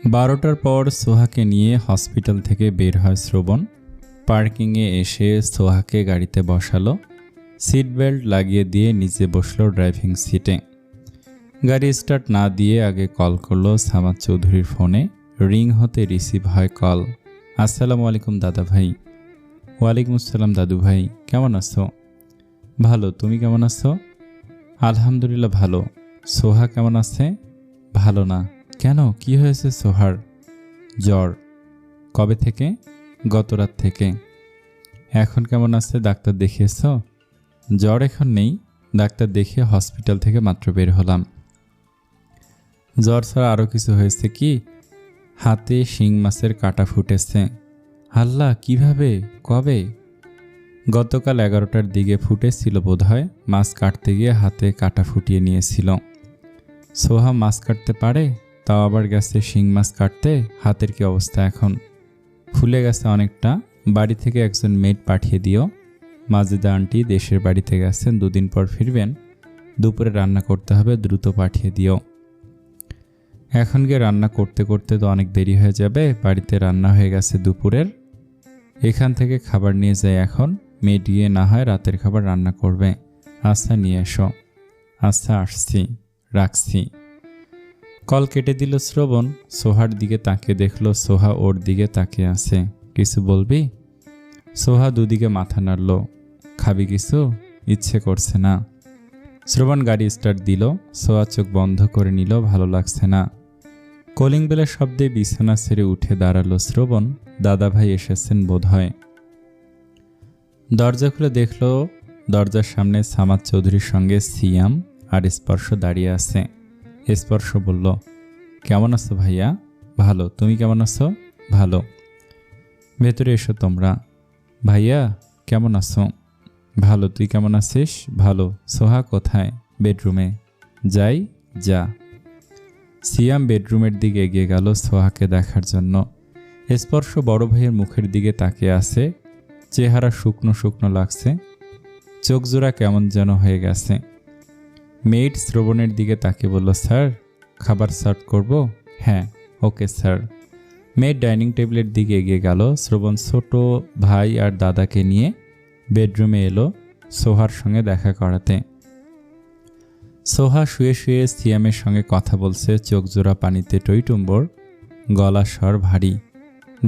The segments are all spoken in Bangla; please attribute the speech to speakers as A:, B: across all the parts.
A: 12টার পর সোহাকে নিয়ে হসপিটাল থেকে বের হয় শ্রবণ। পার্কিংয়ে এসে সোহাকে গাড়িতে বসালো, সিট বেল্ট লাগিয়ে দিয়ে নিচে বসলো ড্রাইভিং সিটে। গাড়ি স্টার্ট না দিয়ে আগে কল করলো সামাদ চৌধুরীর ফোনে। রিং হতে রিসিভ হয় কল। আসসালামু আলাইকুম দাদা ভাই। ওয়ালাইকুম আসসালাম দাদু ভাই, কেমন আছো? ভালো, তুমি কেমন আছো? আলহামদুলিল্লাহ ভালো। সোহা কেমন আছে? ভালো না। কেন, কি হয়েছে সোহার? জ্বর। কবে থেকে? গত রাত থেকে। এখন কেমন আছে, ডাক্তার দেখিয়েছ? জ্বর এখন নেই, ডাক্তার দেখিয়ে হসপিটাল থেকে মাত্র বের হলাম। জ্বর ছাড়া আরও কিছু হয়েছে কি? হাতে শিং মাছের কাঁটা ফুটেছে। আল্লাহ, কিভাবে, কবে? গতকাল 11টার দিকে ফুটেছিল বোধহয়। মাছ কাটতে গিয়ে হাতে কাঁটা ফুটিয়ে নিয়েছিল। সোহা মাছ কাটতে পারে, তাও আবার গেছে শিং মাছ কাটতে। হাতের কি অবস্থা এখন? ফুলে গেছে অনেকটা। বাড়ি থেকে একজন মেড পাঠিয়ে দিও। মাজেদা আন্টি দেশের বাড়িতে গেছেন, 2 দিন পর ফিরবেন। দুপুরে রান্না করতে হবে, দ্রুত পাঠিয়ে দিও। এখন গিয়ে রান্না করতে করতে তো অনেক দেরি হয়ে যাবে। বাড়িতে রান্না হয়ে গেছে দুপুরের। এখান থেকে খাবার নিয়ে যাই এখন। মেড গিয়ে না হয় রাতের খাবার রান্না করবে। আচ্ছা, নিয়ে এসো। আচ্ছা, আসছি, রাখছি। কল কেটে দিল শ্রবণ। সোহার দিকে তাকিয়ে দেখলো সোহা ওর দিকে তাকিয়ে আছে। কিছু বলবি? সোহা দুদিকে মাথা নাড়ল। খাবি কিছু? ইচ্ছে করছে না। শ্রবণ গাড়ি স্টার্ট দিল। সোহা চোখ বন্ধ করে নিল, ভালো লাগছে না। কলিং বেলের শব্দে বিছানা ছেড়ে উঠে দাঁড়ালো শ্রবণ। দাদাভাই এসেছেন বোধহয়। দরজা খুলে দেখল দরজার সামনে সামাদ চৌধুরীর সঙ্গে সিয়াম আর স্পর্শ দাঁড়িয়ে আছে। স্পর্শ বলল, কেমন আছো ভাইয়া? ভালো, তুমি কেমন আছো? ভালো। ভেতরে এসো তোমরা। ভাইয়া কেমন আছো? ভালো, তুই কেমন আছিস? ভালো। সোহা কোথায়? বেডরুমে। যাই, যা। সিয়াম বেডরুমের দিকে এগিয়ে গেল সোহাকে দেখার জন্য। স্পর্শ বড় ভাইয়ের মুখের দিকে তাকিয়ে আছে। চেহারা শুকনো শুকনো লাগছে, চোখ জোড়া কেমন যেন হয়ে গেছে। মেয়েট শ্রবণের দিকে তাকিয়ে বলল, স্যার খাবার সার্ভ করব? হ্যাঁ, ওকে স্যার। মেয়েট ডাইনিং টেবিলের দিকে এগিয়ে গেল। শ্রবণ ছোট ভাই আর দাদাকে নিয়ে বেডরুমে এলো সোহার সঙ্গে দেখা করাতে। সোহা শুয়ে শুয়ে সিয়ামের সঙ্গে কথা বলছে, চোখ জোড়া পানিতে টইটুম্বর, গলা স্বর ভারী।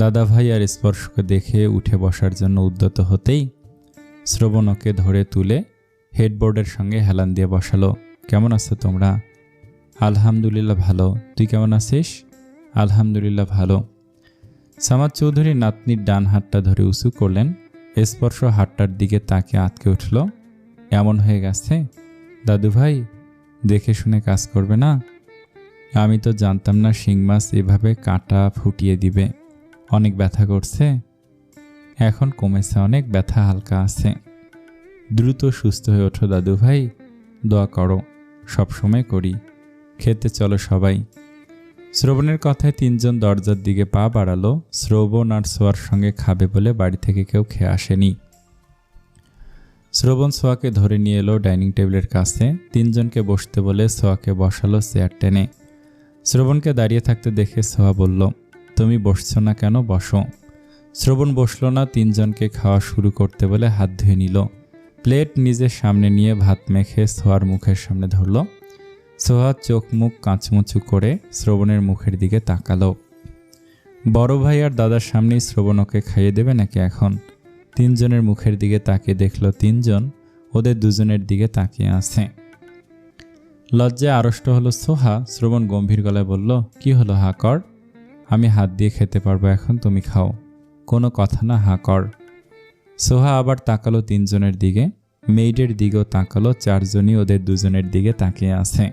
A: দাদা ভাই আর স্পর্শকে দেখে উঠে বসার জন্য উদ্যত হতেই শ্রবণ ওকে ধরে তুলে হেডবোর্ডের সঙ্গে হেলান দিয়ে বসালো। কেমন আছো তোমরা? আলহামদুলিল্লাহ ভালো। তুই কেমন আছিস? আলহামদুলিল্লাহ ভালো। সামাদ চৌধুরী নাতনির ডান হাতটা ধরে উঁচু করলেন। স্পর্শ হাতটার দিকে তাকে আটকে উঠল। এমন হয়ে গেছে? দাদু ভাই, দেখে শুনে কাজ করবে না? আমি তো জানতাম না শিং মাছ এভাবে কাঁটা ফুটিয়ে দিবে। অনেক ব্যথা করছে? এখন কমেছে অনেক, ব্যথা হালকা আছে। দ্রুত সুস্থ হয়ে ওঠো দাদু ভাই, দোয়া করো। সবসময় করি। খেতে চলো সবাই। শ্রবণের কথায় 3 জন দরজার দিকে পা বাড়ালো। শ্রবণ আর সোয়ার সঙ্গে খাবে বলে বাড়ি থেকে কেউ খেয়ে আসেনি। শ্রবণ সোয়াকে ধরে নিয়ে এলো ডাইনিং টেবিলের কাছে। 3 জনকে বসতে বলে সোয়াকে বসালো চেয়ার টেনে। শ্রবণকে দাঁড়িয়ে থাকতে দেখে সোয়া বলল, তুমি বসছো না কেন, বসো। শ্রবণ বসলো না। 3 জনকে খাওয়া শুরু করতে বলে হাত ধুয়ে নিল। প্লেট নিজের সামনে নিয়ে ভাত মেখে সোয়ার মুখের সামনে ধরল। সোহা চোখ মুখ কাঁচমুচু করে শ্রবণের মুখের দিকে তাকালো। বড় ভাই আর দাদার সামনেই শ্রবণ ওকে খাইয়ে দেবে নাকি এখন? 3 জনের মুখের দিকে তাকিয়ে দেখল 3 জন ওদের 2 জনের দিকে তাকিয়ে আছে। লজ্জায় আড়ষ্ট হলো সোহা। শ্রবণ গম্ভীর গলায় বলল, কি হলো, হা কর। আমি হাত দিয়ে খেতে পারবো এখন, তুমি খাও। কোনো কথা না, হা কর। সোহা আবার তাকালো 3 জনের দিকে। মেইডের দিকেও তাকালো। 4 জনই ওদের 2 জনের দিকে তাকিয়ে আছে।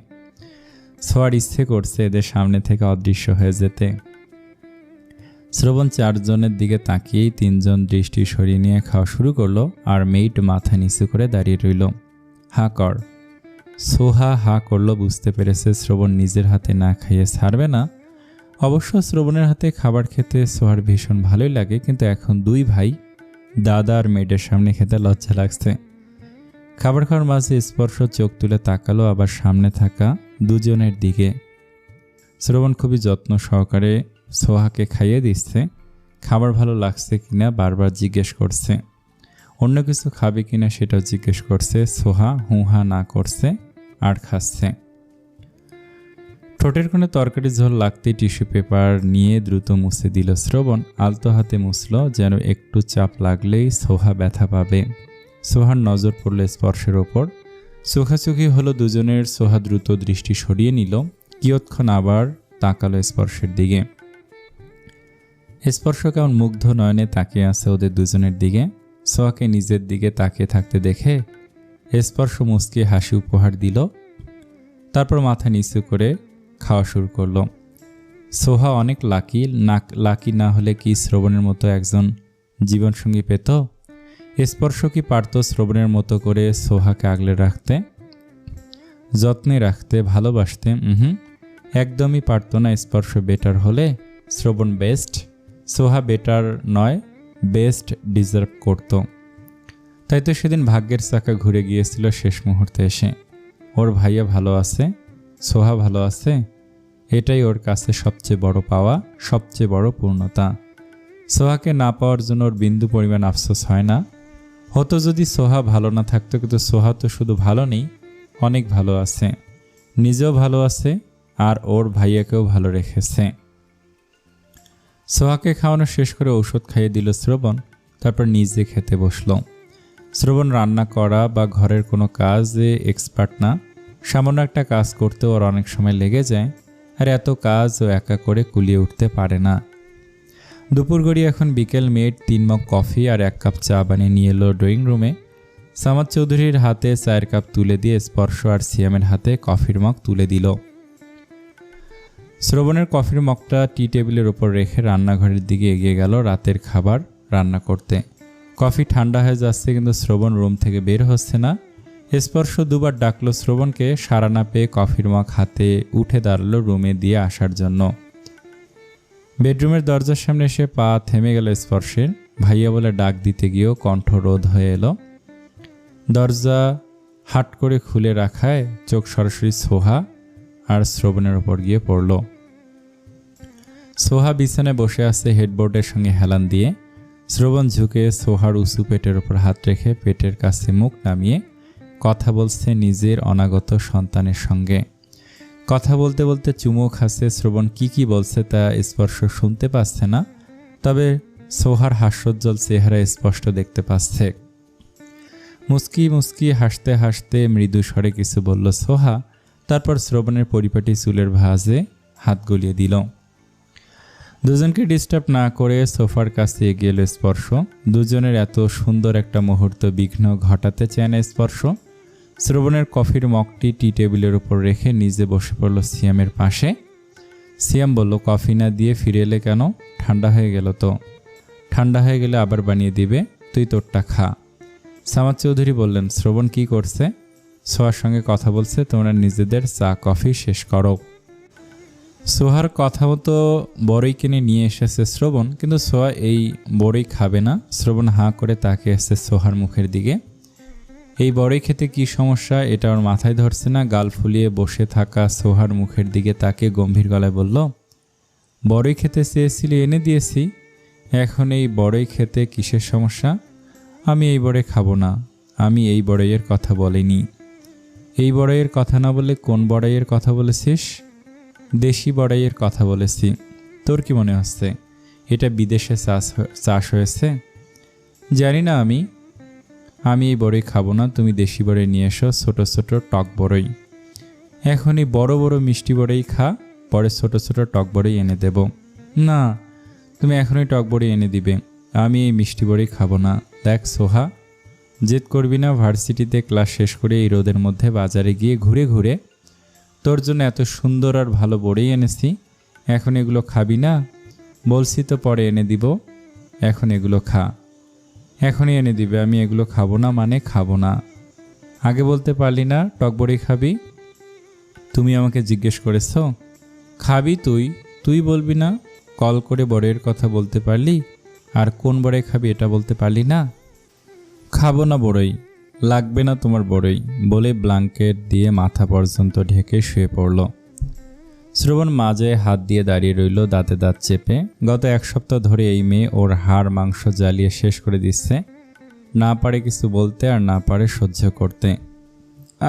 A: সোহার ইচ্ছে করছে এদের সামনে থেকে অদৃশ্য হয়ে যেতে। শ্রবণ 4 জনের দিকে তাকিয়েই 3 জন দৃষ্টি সরিয়ে নিয়ে খাওয়া শুরু করলো। আর মেইড মাথা নিচু করে দাঁড়িয়ে রইল। হা কর। সোহা হা করলো। বুঝতে পেরেছে শ্রবণ নিজের হাতে না খাইয়ে ছাড়বে না। অবশ্য শ্রবণের হাতে খাবার খেতে সোহার ভীষণ ভালোই লাগে, কিন্তু এখন 2 ভাই দাদা আর মেয়েদের সামনে খেতে লজ্জা লাগছে। খাবার খাওয়ার মাঝে স্পর্শ চোখ তুলে তাকালো আবার সামনে থাকা 2 জনের দিকে। শ্রবণ খুবই যত্ন সহকারে সোহাকে খাইয়ে দিচ্ছে। খাবার ভালো লাগছে কিনা বারবার জিজ্ঞেস করছে। অন্য কিছু খাবে কিনা সেটাও জিজ্ঞেস করছে। সোহা হুহা না করছে আর খাচ্ছে। ঠোঁটের কোণে তরকারি ঝোল লাগতেই টিস্যু পেপার নিয়ে দ্রুত মুছে দিল শ্রবণ। আলতো হাতে মুছল, যেন একটু চাপ লাগলেই সোহা ব্যথা পাবে। সোহার নজর পড়ল স্পর্শের ওপর। চোখাচোখি হলো দুজনের। সোহা দ্রুত দৃষ্টি সরিয়ে নিল। কিয়ৎক্ষণ আবার তাকালো স্পর্শের দিকে। স্পর্শ কেমন মুগ্ধ নয়নে তাকিয়ে আছে ওদের দুজনের দিকে। সোহাকে নিজের দিকে তাকিয়ে থাকতে দেখে স্পর্শ মুচকি হাসি উপহার দিল। তারপর মাথা নিচু করে খাওয়া শুরু করলো। সোহা অনেক লাকি না হলে কি শ্রবণের মতো একজন জীবনসঙ্গী পেত? স্পর্শ কি পারত শ্রবণের মতো করে সোহাকে আগলে রাখতে, যত্নে রাখতে, ভালোবাসতে? একদমই পারত না। স্পর্শ বেটার হলে শ্রবণ বেস্ট, সোহা বেটার নয়, বেস্ট ডিজার্ভ করত। তাই তো সেদিন ভাগ্যের চাকা ঘুরে গিয়েছিল শেষ মুহূর্তে এসে। ওর ভাইয়া ভালো আছে, সোহা ভালো আছে, এটাই ওর কাছে সবচেয়ে বড় পাওয়া, সবচেয়ে বড় পূর্ণতা। সোহাকে না পাওয়ার জন্য ওর বিন্দু পরিমাণ আফসোস হয় না। হতো যদি সোহা ভালো না থাকতো, কিন্তু সোহা তো শুধু ভালো নেই, অনেক ভালো আছে, নিজেও ভালো আছে আর ওর ভাইয়াকেও ভালো রেখেছে। সোহাকে খাওয়ানো শেষ করে ঔষধ খাইয়ে দিল শ্রবণ। তারপর নিজে খেতে বসলো। শ্রবণ রান্না করা বা ঘরের কোনো কাজে এক্সপার্ট না। সামান্য একটা কাজ করতে ওর অনেক সময় লেগে যায়, আর এত কাজ ও একা করে কুলিয়ে উঠতে পারে না। দুপুর গড়িয়ে এখন বিকেল। মেয়ের 3 মগ কফি আর 1 কাপ চা বানিয়ে নিয়ে এলো ড্রয়িং রুমে। সামাদ চৌধুরীর হাতে চায়ের কাপ তুলে দিয়ে স্পর্শ আর সিয়ামের হাতে কফির মগ তুলে দিল। শ্রবণের কফির মগটা টি টেবিলের ওপর রেখে রান্নাঘরের দিকে এগিয়ে গেল রাতের খাবার রান্না করতে। কফি ঠান্ডা হয়ে যাচ্ছে, কিন্তু শ্রবণ রুম থেকে বের হচ্ছে না। স্পর্শ দুবার ডাকলো শ্রবণকে, সাড়া না পেয়ে কফির মগ হাতে উঠে দাঁড়ালো রুমে দিয়ে আসার জন্য। বেডরুমের দরজার সামনে এসে পা থেমে গেল স্পর্শের। ভাইয়া বলে ডাক দিতে গিয়েও কণ্ঠ রোধ হয়ে এলো। দরজা হাট করে খুলে রাখায় চোখ সরাসরি সোহা আর শ্রবণের ওপর গিয়ে পড়ল। সোহা বিছানায় বসে আছে হেডবোর্ডের সঙ্গে হেলান দিয়ে। শ্রবণ ঝুঁকে সোহার উঁচু পেটের ওপর হাত রেখে পেটের কাছে মুখ নামিয়ে কথা বলছে নিজের অনাগত সন্তানের সঙ্গে। কথা বলতে বলতে চুমু খাচ্ছে। শ্রবণ কি বলছে তা স্পর্শ শুনতে পাচ্ছে না, তবে সোহার হাস্যোজ্জ্বল চেহারা স্পষ্ট দেখতে পাচ্ছে। মুস্কি মুস্কি হাসতে হাসতে মৃদু স্বরে কিছু বলল সোহা। তারপর শ্রবণের পরিপাটি চুলের ভাঁজে হাত গলিয়ে দিল। দুজনকে ডিস্টার্ব না করে সোফার কাছে এগিয়ে এলো স্পর্শ। দুজনের এত সুন্দর একটা মুহূর্ত বিঘ্ন ঘটাতে চায় না স্পর্শ। শ্রবণের কফির মগটি টি টেবিলের উপর রেখে নিজে বসে পড়ল সিয়ামের পাশে। সিয়াম বলল, কফি না দিয়ে ফিরে এলে কেন? ঠান্ডা হয়ে গেল তো। ঠান্ডা হয়ে গেলে আবার বানিয়ে দিবে, তুই তোরটা খা। সামাদ চৌধুরী বললেন, শ্রবণ কি করছে? সোহার সঙ্গে কথা বলছে, তোমরা নিজেদের চা কফি শেষ করো। সোহার কথা মতো বড়ই কিনে নিয়ে এসেছে শ্রবণ, কিন্তু সোহা এই বড়ই খাবে না। শ্রবণ হাঁ করে তাকিয়ে এসেছে সোহার মুখের দিকে। এই বড়ই খেতে কি সমস্যা এটা ওর মাথায় ধরছে না। গাল ফুলিয়ে বসে থাকা সোহার মুখের দিকে তাকিয়ে গম্ভীর গলায় বলল, বড়ই খেতে চেয়েছিলি, এনে দিয়েছি, এখন এই বড়ই খেতে কিসের সমস্যা? আমি এই বড়ই খাবো না। আমি এই বড়ইয়ের কথা বলিনি। এই বড়ইয়ের কথা না বলে কোন বড়ইয়ের কথা বলেছিস? দেশি বড়ইয়ের কথা বলেছি। তোর কি মনে হচ্ছে এটা বিদেশে চাষ হয়েছে? জানি না আমি এই বড়ই খাবো না। তুমি দেশি বড়ই নিয়ে এসো, ছোট ছোট টক বড়ই। এখনই বড় বড় মিষ্টি বড়ই খা, পরে ছোট ছোট টক বড়ই এনে দেব। না, তুমি এখনই টক বড়ই এনে দিবে। আমি এই মিষ্টি বড়ই খাবো না। দেখ সোহা, জেদ করবি না। ভার্সিটিতে ক্লাস শেষ করে এই রোদের মধ্যে বাজারে গিয়ে ঘুরে ঘুরে তোর জন্য এত সুন্দর আর ভালো বড়ই এনেছি। এখন এগুলো খাবি না? বলছি তো পরে এনে দিব, এখন এগুলো খা। এখনই এনে দিবে। আমি এগুলো খাবো না মানে খাবো না। আগে বলতে পারলি না টক বড়ি খাবি? তুমি আমাকে জিজ্ঞেস করেছ খাবি তুই বলবি না? কল করে বড়ের কথা বলতে পারলি, আর কোন বড়ই খাবি এটা বলতে পারলি না? খাবো না বড়ই, লাগবে না তোমার বড়ই বলে ব্ল্যাঙ্কেট দিয়ে মাথা পর্যন্ত ঢেকে শুয়ে পড়ল। শ্রবণ মাঝে হাত দিয়ে দাঁড়িয়ে রইল, দাঁতে দাঁত চেপে। গত 1 সপ্তাহ ধরে এই মেয়ে ওর হাড় মাংস জ্বালিয়ে শেষ করে দিচ্ছে। না পারে কিছু বলতে আর না পারে সহ্য করতে।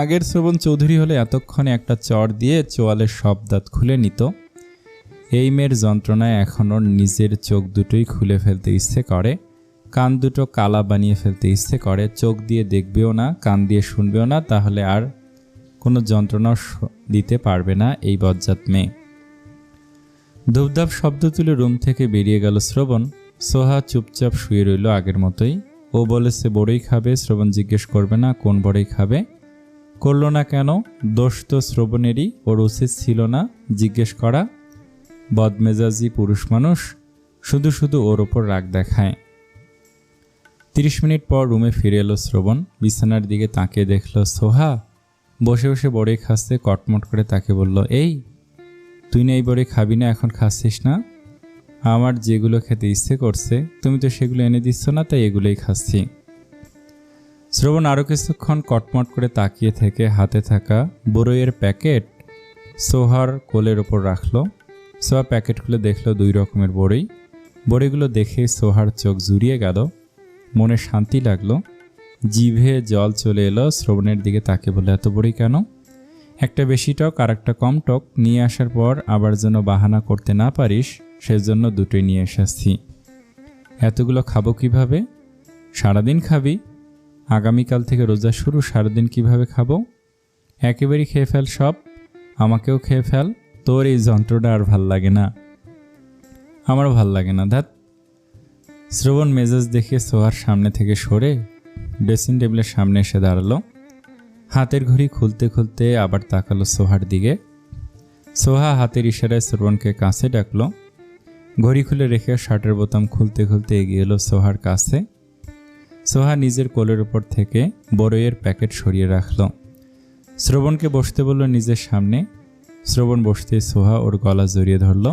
A: আগের শ্রবণ চৌধুরী হলে এতক্ষণে একটা চর দিয়ে চোয়ালের সব দাঁত খুলে নিত। এই মেয়ের যন্ত্রণায় এখন ওর নিজের চোখ দুটোই খুলে ফেলতে ইচ্ছে করে, কান দুটো কালা বানিয়ে ফেলতে ইচ্ছে করে। চোখ দিয়ে দেখবেও না, কান দিয়ে শুনবেও না, তাহলে আর কোনো যন্ত্রণাও দিতে পারবে না এই বজ্জাত মেয়ে। ধূপধাপ শব্দ তুলে রুম থেকে বেরিয়ে গেল শ্রবণ। সোহা চুপচাপ শুয়ে রইল আগের মতোই। ও বলেছে বড়ই খাবে, শ্রবণ জিজ্ঞেস করবে না কোন বড়ই খাবে। করল না কেন? দোষ তো শ্রবণেরই, ওর উচিত ছিল না জিজ্ঞেস করা। বদমেজাজি পুরুষ মানুষ শুধু শুধু ওর ওপর রাগ দেখায়। 30 মিনিট পর রুমে ফিরে এলো শ্রবণ। বিছানার দিকে তাকিয়ে দেখল সোহা বসে বসে বড়ি খাচ্ছে। কটমট করে তাকে বলল, এই তুই না এই বড়ি খাবি না, এখন খাচ্ছিস না? আমার যেগুলো খেতে ইচ্ছে করছে তুমি তো সেগুলো এনে দিচ্ছ না, তাই এগুলোই খাচ্ছি। শ্রবণ আরও কিছুক্ষণ কটমট করে তাকিয়ে থেকে হাতে থাকা বড়ইয়ের প্যাকেট সোহার কোলের ওপর রাখল। সোহা প্যাকেট খুলে দেখল 2 রকমের বড়ই। বড়িগুলো দেখে সোহার চোখ জুড়িয়ে গেল, মনে শান্তি লাগলো, জিভে জল চলে এলো। শ্রবণের দিকে তাকে বলে, এত বড়ি কেন? একটা বেশি টক আর একটা কম টক নিয়ে আসার পর আবার যেন বাহানা করতে না পারিস সেজন্য দুটোই নিয়ে এসেছি। এতগুলো খাবো কিভাবে? সারাদিন খাবি? আগামীকাল থেকে রোজা শুরু, সারাদিন কিভাবে খাবো? একেবারেই খেয়ে ফেল সব, আমাকেও খেয়ে ফেল। তোর এই যন্ত্রটা আর ভাল লাগে না। আমারও ভাল লাগে না, ধ্যাত। শ্রবণ মেজাজ দেখে সোহার সামনে থেকে সরে ড্রেসিং টেবিলের সামনে এসে দাঁড়ালো। হাতের ঘড়ি খুলতে খুলতে আবার তাকালো সোহার দিকে। সোহা হাতের ইশারায় শ্রবণকে কাছে ডাকলো। ঘড়ি খুলে রেখে শার্টের বোতাম খুলতে খুলতে এগিয়ে এলো সোহার কাছে। সোহা নিজের কোলের উপর থেকে বড়ইয়ের প্যাকেট সরিয়ে রাখল। শ্রবণকে বসতে বলল নিজের সামনে। শ্রবণ বসতে সোহা ওর গলা জড়িয়ে ধরল।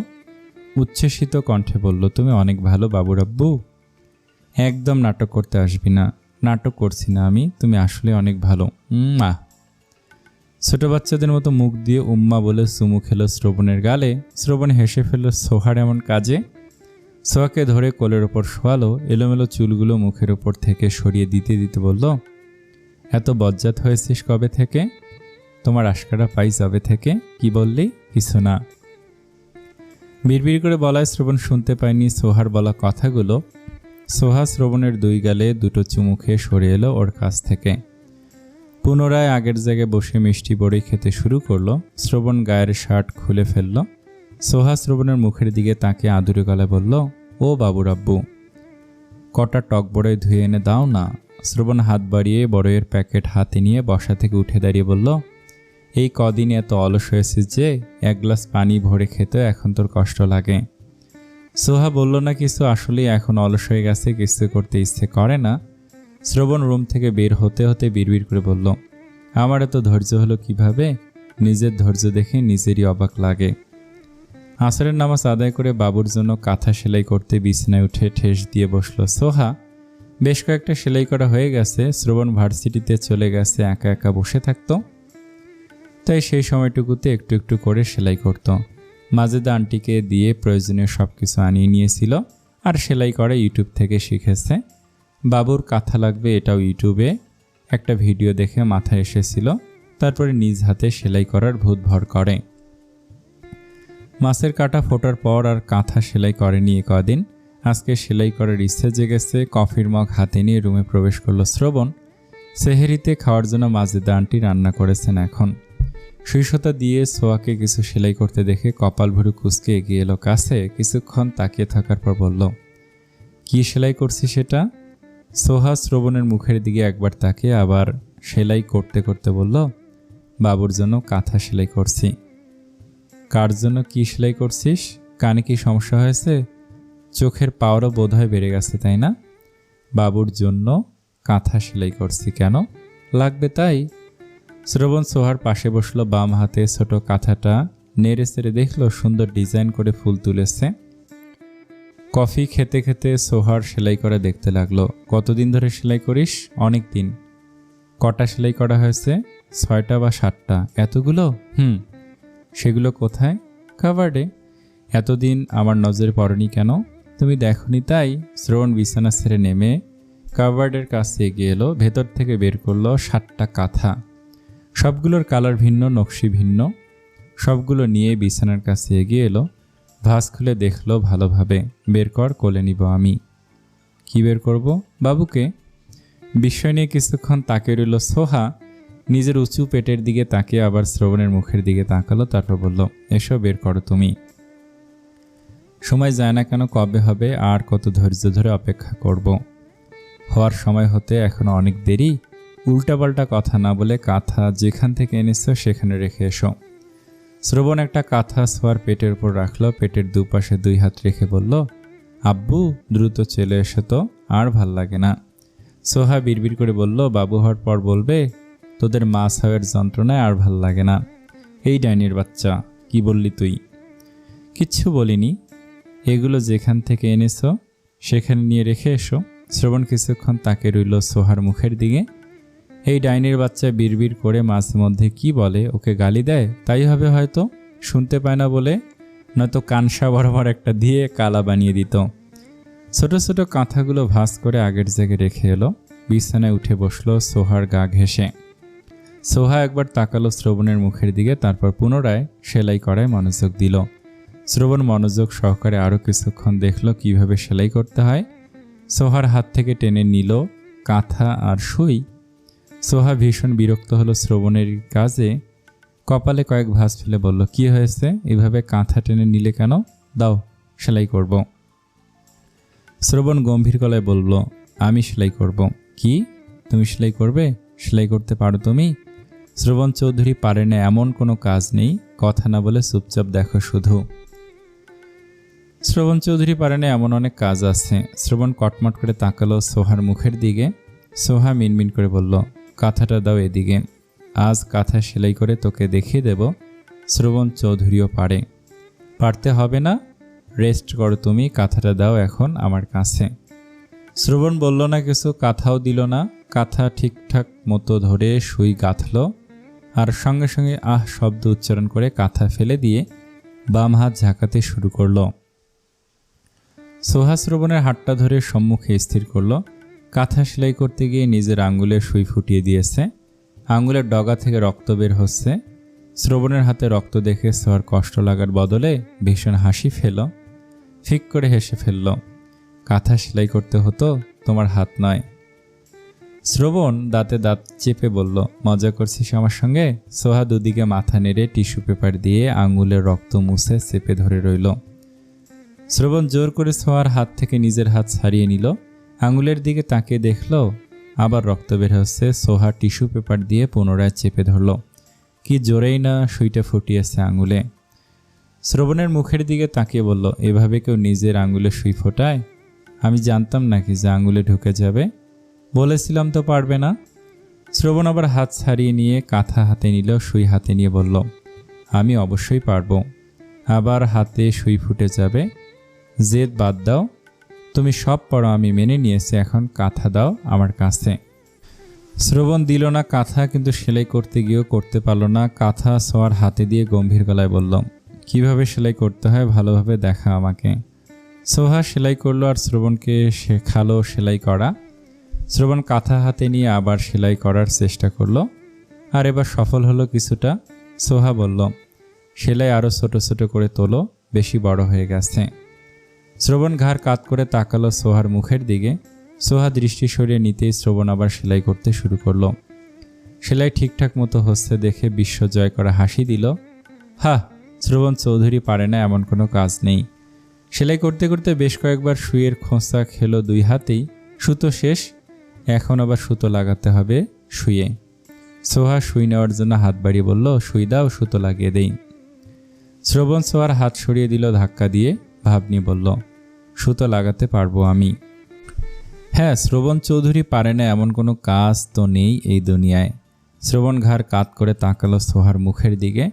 A: উচ্ছ্বসিত কণ্ঠে বলল, তুমি অনেক ভালো বাবুর আব্বু। একদম নাটক করতে আসবি না। নাটক করছি না আমি, তুমি আসলে অনেক ভালো। ছোট বাচ্চাদের মতো মুখ দিয়ে উম্মা বলে চুমু খেলো শ্রবণের গালে। শ্রবণ হেসে ফেলল সোহার এমন কাজে। সোহাকে ধরে কোলের ওপর শোয়ালো। এলোমেলো চুলগুলো মুখের ওপর থেকে সরিয়ে দিতে দিতে বলল, এত বজ্জাত হয়েছিস কবে থেকে? তোমার আশকারা পাই যাবে থেকে। কি বললি? কিছু না। বিড়বিড় করে বলায় শ্রবণ শুনতে পায়নি সোহার বলা কথাগুলো। সোহা শ্রবণের 2 গালে 2টো চুমু খেয়ে সরে এলো ওর কাছ থেকে। পুনরায় আগের জায়গায় বসে মিষ্টি বড়ি খেতে শুরু করলো। শ্রবণ গায়ের শার্ট খুলে ফেলল। সোহা শ্রবণের মুখের দিকে তাকিয়ে আদুরে গলায় বলল, ও বাবুর আব্বু, কটা টক বড়ই ধুয়ে এনে দাও না। শ্রবণ হাত বাড়িয়ে বড়ইয়ের প্যাকেট হাতে নিয়ে বসা থেকে উঠে দাঁড়িয়ে বলল, এই কদিন এত অলস হয়েছিস যে 1 গ্লাস পানি ভরে খেতে এখন তোর কষ্ট লাগে। সোহা বলল না কিছু, আসলেই এখন অলস হয়ে গেছে, কিছু করতে ইচ্ছে করে না। শ্রবণ রুম থেকে বের হতে হতে বিড়বিড় করে বলল, আমার এত ধৈর্য হলো কিভাবে? নিজের ধৈর্য দেখে নিজেরই অবাক লাগে। আসরের নামাজ আদায় করে বাবুর জন্য কাঁথা সেলাই করতে বিছানায় উঠে ঠেস দিয়ে বসলো সোহা। বেশ কয়েকটা সেলাই করা হয়ে গেছে। শ্রবণ ভার্সিটিতে চলে গেছে, একা একা বসে থাকতো, তাই সেই সময়টুকুতে একটু একটু করে সেলাই করত। মাজেদা আন্টিকে দিয়ে প্রয়োজনীয় সব কিছু আনিয়ে নিয়েছিল, আর সেলাই করা ইউটিউব থেকে শিখেছে। বাবুর কাঁথা লাগবে এটাও ইউটিউবে একটা ভিডিও দেখে মাথায় এসেছিল, তারপরে নিজ হাতে সেলাই করার ভূত ভর করে। মাছের কাঁটা ফোটার পর আর কাঁথা সেলাই করেনি কদিন। আজকে সেলাই করার ইচ্ছে জেগেছে। কফির মগ হাতে নিয়ে রুমে প্রবেশ করলো শ্রবণ। সেহেরিতে খাওয়ার জন্য মাজেদা আন্টি রান্না করেছেন এখন। সুইসতা দিয়ে সোয়াকে কিছু সেলাই করতে দেখে কপাল ভরে কুঁচকে এগিয়ে এলো কাছে। কিছুক্ষণ তাকিয়ে থাকার পর বলল, কি সেলাই করছি সেটা? সোহা শ্রবণের মুখের দিকে একবার তাকিয়ে আবার সেলাই করতে করতে বলল, বাবুর জন্য কাঁথা সেলাই করছি। কার জন্য কি সেলাই করছিস? কানে কি সমস্যা হয়েছে? চোখের পাওয়ারও বোধহয় বেড়ে গেছে, তাই না? বাবুর জন্য কাঁথা সেলাই করছি। কেন লাগবে তাই? শ্রবণ সোহার পাশে বসলো। বাম হাতে ছোট কাঁথাটা নেড়ে চেড়ে দেখলো সুন্দর ডিজাইন করে ফুল তুলেছে। কফি খেতে খেতে সোহার সেলাই করা দেখতে লাগলো। কতদিন ধরে সেলাই করিস? অনেক দিন। কটা সেলাই করা হয়েছে? 6টা বা 7টা। এতগুলো? সেগুলো কোথায়? কাভার্ডে? এতদিন আমার নজরে পড়েনি কেন? তুমি দেখনি তাই? শ্রবণ বিছানা ছেড়ে নেমে কাভার্ডের কাছে এগিয়ে এলো, ভেতর থেকে বের করলো 7টা কাঁথা। সবগুলোর কালার ভিন্ন, নকশি ভিন্ন। সবগুলো নিয়ে বিছানার কাছে এগিয়ে এলো, ভাঁজ খুলে দেখলো ভালোভাবে। বের কর, কোলে নিব আমি। কি বের করব? বাবুকে। বিস্ময় নিয়ে কিছুক্ষণ তাকিয়ে রইল সোহা। নিজের উঁচু পেটের দিকে তাকিয়ে আবার শ্রবণের মুখের দিকে তাকালো, তারপর বলল, এসো বের করো তুমি। সময় যায় না কেন? কবে হবে? আর কত ধৈর্য ধরে অপেক্ষা করব? হওয়ার সময় হতে এখনো অনেক দেরি। উল্টাপাল্টা কথা না বলে কাঁথা যেখান থেকে এনেছো সেখানে রেখে এসো। শ্রবণ একটা কাঁথা সোহার পেটের উপর রাখলো, পেটের দুপাশে 2 হাত রেখে বলল, আব্বু দ্রুত চলে এসো তো, আর ভাল লাগে না। সোহা বিড়বিড় করে বলল, বাবু হওয়ার পর বলবে তোদের মা ছাওয়ের যন্ত্রণায় আর ভাল লাগে না। এই ডাইনির বাচ্চা, কি বললি তুই? কিচ্ছু বলিনি। এগুলো যেখান থেকে এনেছো সেখানে নিয়ে রেখে এসো। শ্রবণ কিছুক্ষণ তাকে রইল সোহার মুখের দিকে। এই ডাইনির বাচ্চা বিড়বিড় করে মাঝে মধ্যে কি বলে, ওকে গালি দেয়? তাই হবে হয়তো, শুনতে পায় না বলে, নয়তো কানসা বরাবর একটা দিয়ে কালা বানিয়ে দিত। ছোট ছোট কাঁথাগুলো ভাঁজ করে আগের জায়গায় রেখে এলো, বিছানায় উঠে বসলো সোহার গা ঘেঁষে। সোহা একবার তাকালো শ্রবণের মুখের দিকে, তারপর পুনরায় সেলাই করায় মনোযোগ দিল। শ্রবণ মনোযোগ সহকারে আরও কিছুক্ষণ দেখলো কিভাবে সেলাই করতে হয়। সোহার হাত থেকে টেনে নিল কাঁথা আর সুই। সোহা ভীষণ বিরক্ত হলো শ্রবণের কাজে। কপালে কয়েক ভাঁজ ফেলে বলল, কি হয়েছে? এভাবে কাঁথা টেনে নিলে কেন? দাও, সেলাই করব। শ্রবণ গম্ভীর গলায় বলল, আমি সেলাই করব। কি? তুমি সেলাই করবে? সেলাই করতে পারো তুমি? শ্রবণ চৌধুরী পারে না এমন কোনো কাজ নেই, কথা না বলে চুপচাপ দেখো শুধু। শ্রবণ চৌধুরী পারে না এমন অনেক কাজ আছে। শ্রবণ কটমট করে তাকালো সোহার মুখের দিকে। সোহা মিনমিন করে বলল, কাঁথাটা দাও এদিকে। আজ কাঁথা সেলাই করে তোকে দেখিয়ে দেব শ্রবণ চৌধুরীও পারে। পারতে হবে না, রেস্ট করো তুমি, কাঁথাটা দাও এখন আমার কাছে। শ্রবণ বলল না কিছু, কাঁথাও দিল না। কাঁথা ঠিকঠাক মতো ধরে সুই গাঁথল আর সঙ্গে সঙ্গে আহ শব্দ উচ্চারণ করে কাঁথা ফেলে দিয়ে বাম হাত ঝাঁকাতে শুরু করলো। সোহা শ্রবণের হাতটা ধরে সম্মুখে স্থির করল। কাঁথা সেলাই করতে গিয়ে নিজের আঙ্গুলে সুই ফুটিয়ে দিয়েছে। আঙ্গুলের ডগা থেকে রক্ত বের হচ্ছে। শ্রবণের হাতে রক্ত দেখে সোহার কষ্ট লাগার বদলে ভীষণ হাসি ফেল। ফিক করে হেসে ফেলল। কাঁথা সেলাই করতে হতো, তোমার হাত নয়। শ্রবণ দাঁতে দাঁত চেপে বলল, মজা করছিস আমার সঙ্গে? সোহা দুদিকে মাথা নেড়ে টিস্যু পেপার দিয়ে আঙ্গুলের রক্ত মুছে চেপে ধরে রইল। শ্রবণ জোর করে সোহার হাত থেকে নিজের হাত ছাড়িয়ে নিল। আঙুলের দিকে তাকিয়ে দেখল আবার রক্ত বের হচ্ছে। সোহা টিস্যু পেপার দিয়ে পুনরায় চেপে ধরল। কি জোরেই না সুইটা ফুটিয়েছে আঙুলে। শ্রবণের মুখের দিকে তাকিয়ে বলল, এভাবে কেউ নিজের আঙুলে সুই ফোটায়? আমি জানতাম নাকি যে আঙুলে ঢুকে যাবে? বলেছিলাম তো পারবে না। শ্রবণ আবার হাত ছাড়িয়ে নিয়ে কাঁথা হাতে নিল, সুই হাতে নিয়ে বলল, আমি অবশ্যই পারবো। আবার হাতে সুই ফুটে যাবে। জেদ বাদ দাও, তুমি সব পড়ো, আমি মেনে নিয়েছি, এখন কাঁথা দাও আমার কাছে। শ্রবণ দিল না কাঁথা, কিন্তু সেলাই করতে গিয়েও করতে পারল না। কাঁথা সোহার হাতে দিয়ে গম্ভীর গলায় বলল, কিভাবে সেলাই করতে হয় ভালোভাবে দেখা আমাকে। সোহা সেলাই করলো আর শ্রবণকে শেখালো সেলাই করা। শ্রবণ কাঁথা হাতে নিয়ে আবার সেলাই করার চেষ্টা করলো, আর এবার সফল হলো কিছুটা। সোহা বলল, সেলাই আরও ছোট ছোট করে তোলো, বেশি বড় হয়ে গেছে। শ্রবণ ঘাড় কাত করে তাকালো সোহার মুখের দিকে। সোহা দৃষ্টি সরিয়ে নিতেই শ্রবণ আবার সেলাই করতে শুরু করলো। সেলাই ঠিকঠাক মতো হচ্ছে দেখে বিশ্ব জয় করা হাসি দিল। হ্যাঁ, শ্রবণ চৌধুরী পারে না এমন কোনো কাজ নেই। সেলাই করতে করতে বেশ কয়েকবার সুইয়ের খোঁচা খেলো 2 হাতেই। সুতো শেষ, এখন আবার সুতো লাগাতে হবে সুইয়ে। সোহা সুই নেওয়ার জন্য হাত বাড়িয়ে বলল, সুই দাও, সুতো লাগিয়ে দেই। শ্রবণ সোহার হাত সরিয়ে দিল ধাক্কা দিয়ে, ভাব নিয়ে বলল, সুতো লাগাতে পারবো আমি। হ্যাঁ, শ্রবণ চৌধুরী পারে না এমন কোনো কাজ তো নেই এই দুনিয়ায়। শ্রবণ ঘাড় কাত করে তাকালো সোহার মুখের দিকে।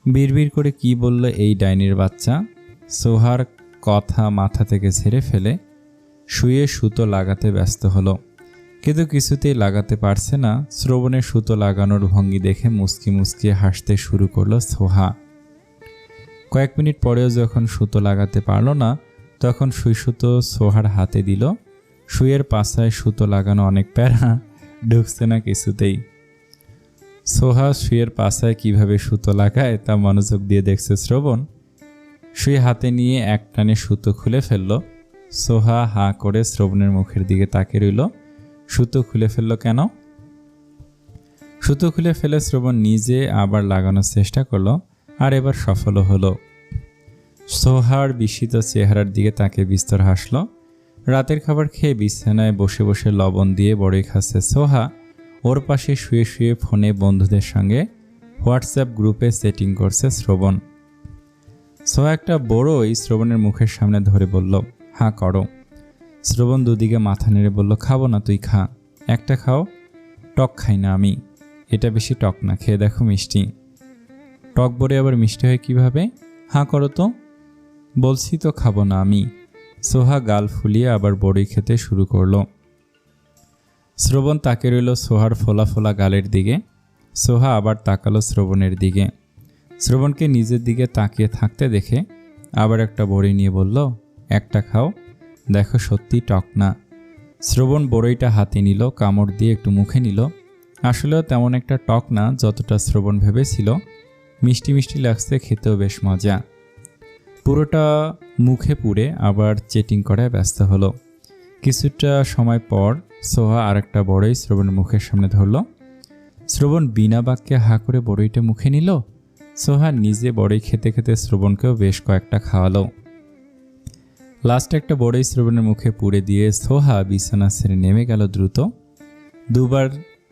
A: বিড়বিড় করে কি বলল এই ডাইনির বাচ্চা। সোহার কথা মাথা থেকে ছেড়ে ফেলে শুয়ে সুতো লাগাতে ব্যস্ত হলো, কিন্তু কিছুতেই লাগাতে পারছে না। শ্রবণের সুতো লাগানোর ভঙ্গি দেখে মুচকি মুচকি হাসতে শুরু করলো সোহা। কয়েক মিনিট পরেও যখন সুতো লাগাতে পারল না, তখন সুই সুতো সোহার হাতে দিল। সুইয়ের পাছায় সুতো লাগানো অনেক প্যারা, ঢুকছে না কিছুতেই। সোহা সুইয়ের পাছায় কিভাবে সুতো লাগায় তা মনোযোগ দিয়ে দেখছে শ্রবণ। সুই হাতে নিয়ে এক টানে সুতো খুলে ফেলল। সোহা হাঁ করে শ্রবণের মুখের দিকে তাকিয়ে রইল। সুতো খুলে ফেলল কেন? সুতো খুলে ফেলে শ্রবণ নিজে আবার লাগানোর চেষ্টা করলো, আর এবার সফলও হলো। সোহার বিস্মিত চেহারার দিকে তাকে বিস্তর হাসল। রাতের খাবার খেয়ে বিছানায় বসে বসে লবণ দিয়ে বড়ই খাচ্ছে সোহা। ওর পাশে শুয়ে শুয়ে ফোনে বন্ধুদের সঙ্গে হোয়াটসঅ্যাপ গ্রুপে সেটিং করছে শ্রবণ। সোহা একটা বড়ই শ্রবণের মুখের সামনে ধরে বলল, হাঁ করো। শ্রবণ দুদিকে মাথা নেড়ে বলল, খাবো না, তুই খা। একটা খাও। টক খাই না আমি। এটা বেশি টক না, খেয়ে দেখো মিষ্টি। টক বড়ে আবার মিষ্টি হয় কিভাবে? হাঁ করো তো। বলছি তো খাবো না আমি। সোহা গাল ফুলিয়ে আবার বড়ি খেতে শুরু করলো। শ্রবণ তাকে রইল সোহার ফোলা ফোলা গালের দিকে। সোহা আবার তাকালো শ্রবণের দিকে। শ্রবণকে নিজের দিকে তাকিয়ে থাকতে দেখে আবার একটা বড়ি নিয়ে বলল, একটা খাও, দেখো সত্যি টক না। শ্রবণ বড়ইটা হাতে নিল, কামড় দিয়ে একটু মুখে নিল। আসলেও তেমন একটা টক না যতটা শ্রবণ ভেবেছিল। মিষ্টি মিষ্টি লাগছে, খেতেও বেশ মজা। পুরোটা মুখে পুরে আবার চেটিং করায় ব্যস্ত হলো। কিছুটা সময় পর সোহা আরেকটা বড়ই শ্রবণের মুখের সামনে ধরল। শ্রবণ বিনা বাক্যে হাঁ করে বড়ইটা মুখে নিল। সোহা নিজে বড়ই খেতে খেতে শ্রবণকেও বেশ কয়েকটা খাওয়ালো। লাস্ট একটা বড়ই শ্রবণের মুখে পুড়ে দিয়ে সোহা বিছানা ছেড়ে নেমে গেল দ্রুত। দুবার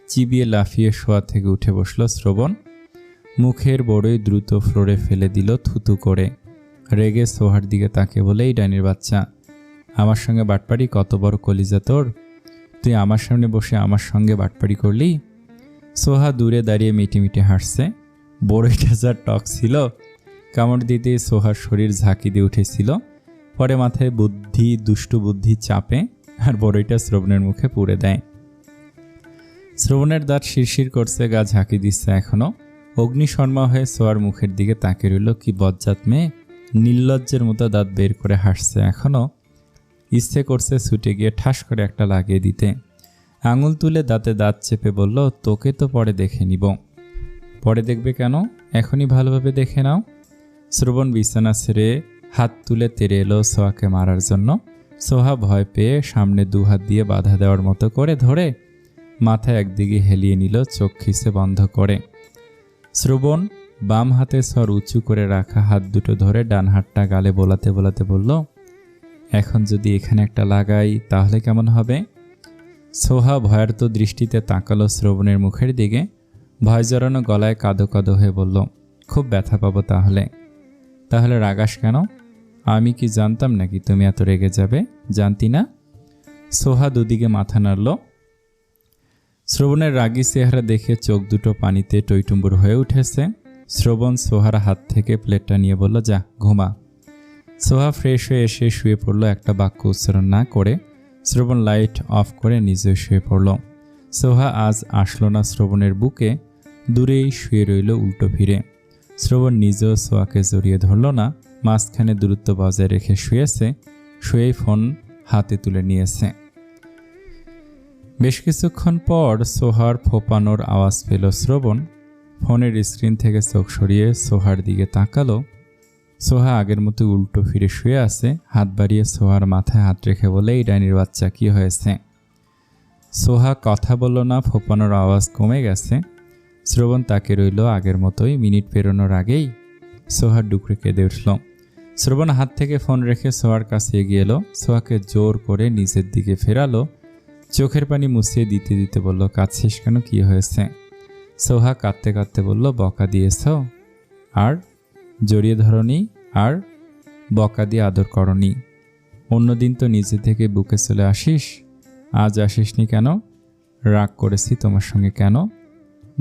A: চিবিয়ে লাফিয়ে শোয়া থেকে উঠে বসল শ্রবণ। মুখের বড়ই দ্রুত ফ্লোরে ফেলে দিল থুতু করে। রেগে সোহার দিকে তাকে বলে, এই ডাইনির বাচ্চা, আমার সঙ্গে বাটপাড়ি, কত বড় কলিজা তোর! তুই আমার সামনে বসে আমার সঙ্গে বাটপাড়ি করলি? সোহা দূরে দাঁড়িয়ে মিটিমিটি হাসছে। বড়ইটা যা টক ছিল, কামড় দিতে সোহার শরীর ঝাঁকি দিয়ে উঠেছিল। পরে মাথায় দুষ্টু বুদ্ধি চাপে আর বড়ইটা শ্রবণের মুখে পুড়ে দেয়। শ্রবণের দাঁত শিরশির করছে, গা ঝাঁকি দিচ্ছে এখনো। অগ্নিশর্মা হয়ে সোহার মুখের দিকে তাকিয়ে রইল। কি বজ্জাত মেয়ে, নির্লজ্জের মতো দাঁত বের করে হাসছে এখনো। ইচ্ছে করছে ছুটে গিয়ে ঠাস করে একটা লাগিয়ে দিতে। আঙুল তুলে দাঁতে দাঁত চেপে বলল, তোকে তো পরে দেখে নিব। পরে দেখবে কেন? এখনই ভালোভাবে দেখে নাও। শ্রবণ বিছানা ছেড়ে হাত তুলে তেড়ে এলো সোহাকে মারার জন্য। সোহা ভয় পেয়ে সামনে দুহাত দিয়ে বাধা দেওয়ার মতো করে ধরে মাথায় একদিকে হেলিয়ে নিল, চোখ খিসে বন্ধ করে। শ্রবণ বাম হাতে স্বর উঁচু করে রাখা হাত দুটো ধরে ডান হাতটা গালে বোলাতে বোলাতে বলল, এখন যদি এখানে একটা লাগাই তাহলে কেমন হবে? সোহা ভয়ার্ত দৃষ্টিতে তাকালো শ্রবণের মুখের দিকে। ভয় জড়ানো গলায় কাঁদো কাঁদো হয়ে বলল, খুব ব্যথা পাবো তাহলে। তাহলে রাগাস কেন? আমি কি জানতাম নাকি তুমি এত রেগে যাবে? জানতি না? সোহা দুদিকে মাথা নাড়ল। শ্রবণের রাগী চেহারা দেখে চোখ দুটো পানিতে টইটুম্বুর হয়ে উঠেছে। শ্রবণ সোহার হাত থেকে প্লেটটা নিয়ে বলল, যা ঘুমা। সোহা ফ্রেশ হয়ে এসে শুয়ে পড়ল একটা বাক্য উচ্চারণ না করে। শ্রবণ লাইট অফ করে নিজে শুয়ে পড়ল। সোহা আজ আসলো না শ্রবণের বুকে, দূরেই শুয়ে রইল উল্টো ফিরে। শ্রবণ নিজেও সোহাকে জড়িয়ে ধরল না, মাঝখানে দূরত্ব বজায় রেখে শুয়েছে। শুয়েই ফোন হাতে তুলে নিয়েছে। বেশ কিছুক্ষণ পর সোহার ফোপানোর আওয়াজ পেল শ্রবণ। ফোনের স্ক্রিন থেকে চোখ সরিয়ে সোহার দিকে তাকালো। সোহা আগের মতো উল্টো ফিরে শুয়ে আছে। হাত বাড়িয়ে সোহার মাথায় হাত রেখে বলে, এই ডাইনির বাচ্চা, কি হয়েছে? সোহা কথা বলল না, ফোপানোর আওয়াজ কমে গেছে। শ্রবণ তাকে রইল আগের মতোই। মিনিট পেরোনোর আগেই সোহার ডুকরে কেঁদে উঠল। শ্রবণ হাত থেকে ফোন রেখে সোহার কাছে এগিয়ে এলো। সোহাকে জোর করে নিজের দিকে ফেরালো। চোখের পানি মুছিয়ে দিতে দিতে বলল, কাঁদছিস কেন, কি হয়েছে? সোহা কাঁদতে কাঁদতে বলল, বকা দিয়েছ আর জড়িয়ে ধরনি, আর বকা দিয়ে আদর করনি। অন্যদিন তো নিজে থেকে বুকে চলে আসিস, আজ আসিসনি কেন? রাগ করেছি তোমার সঙ্গে কেন?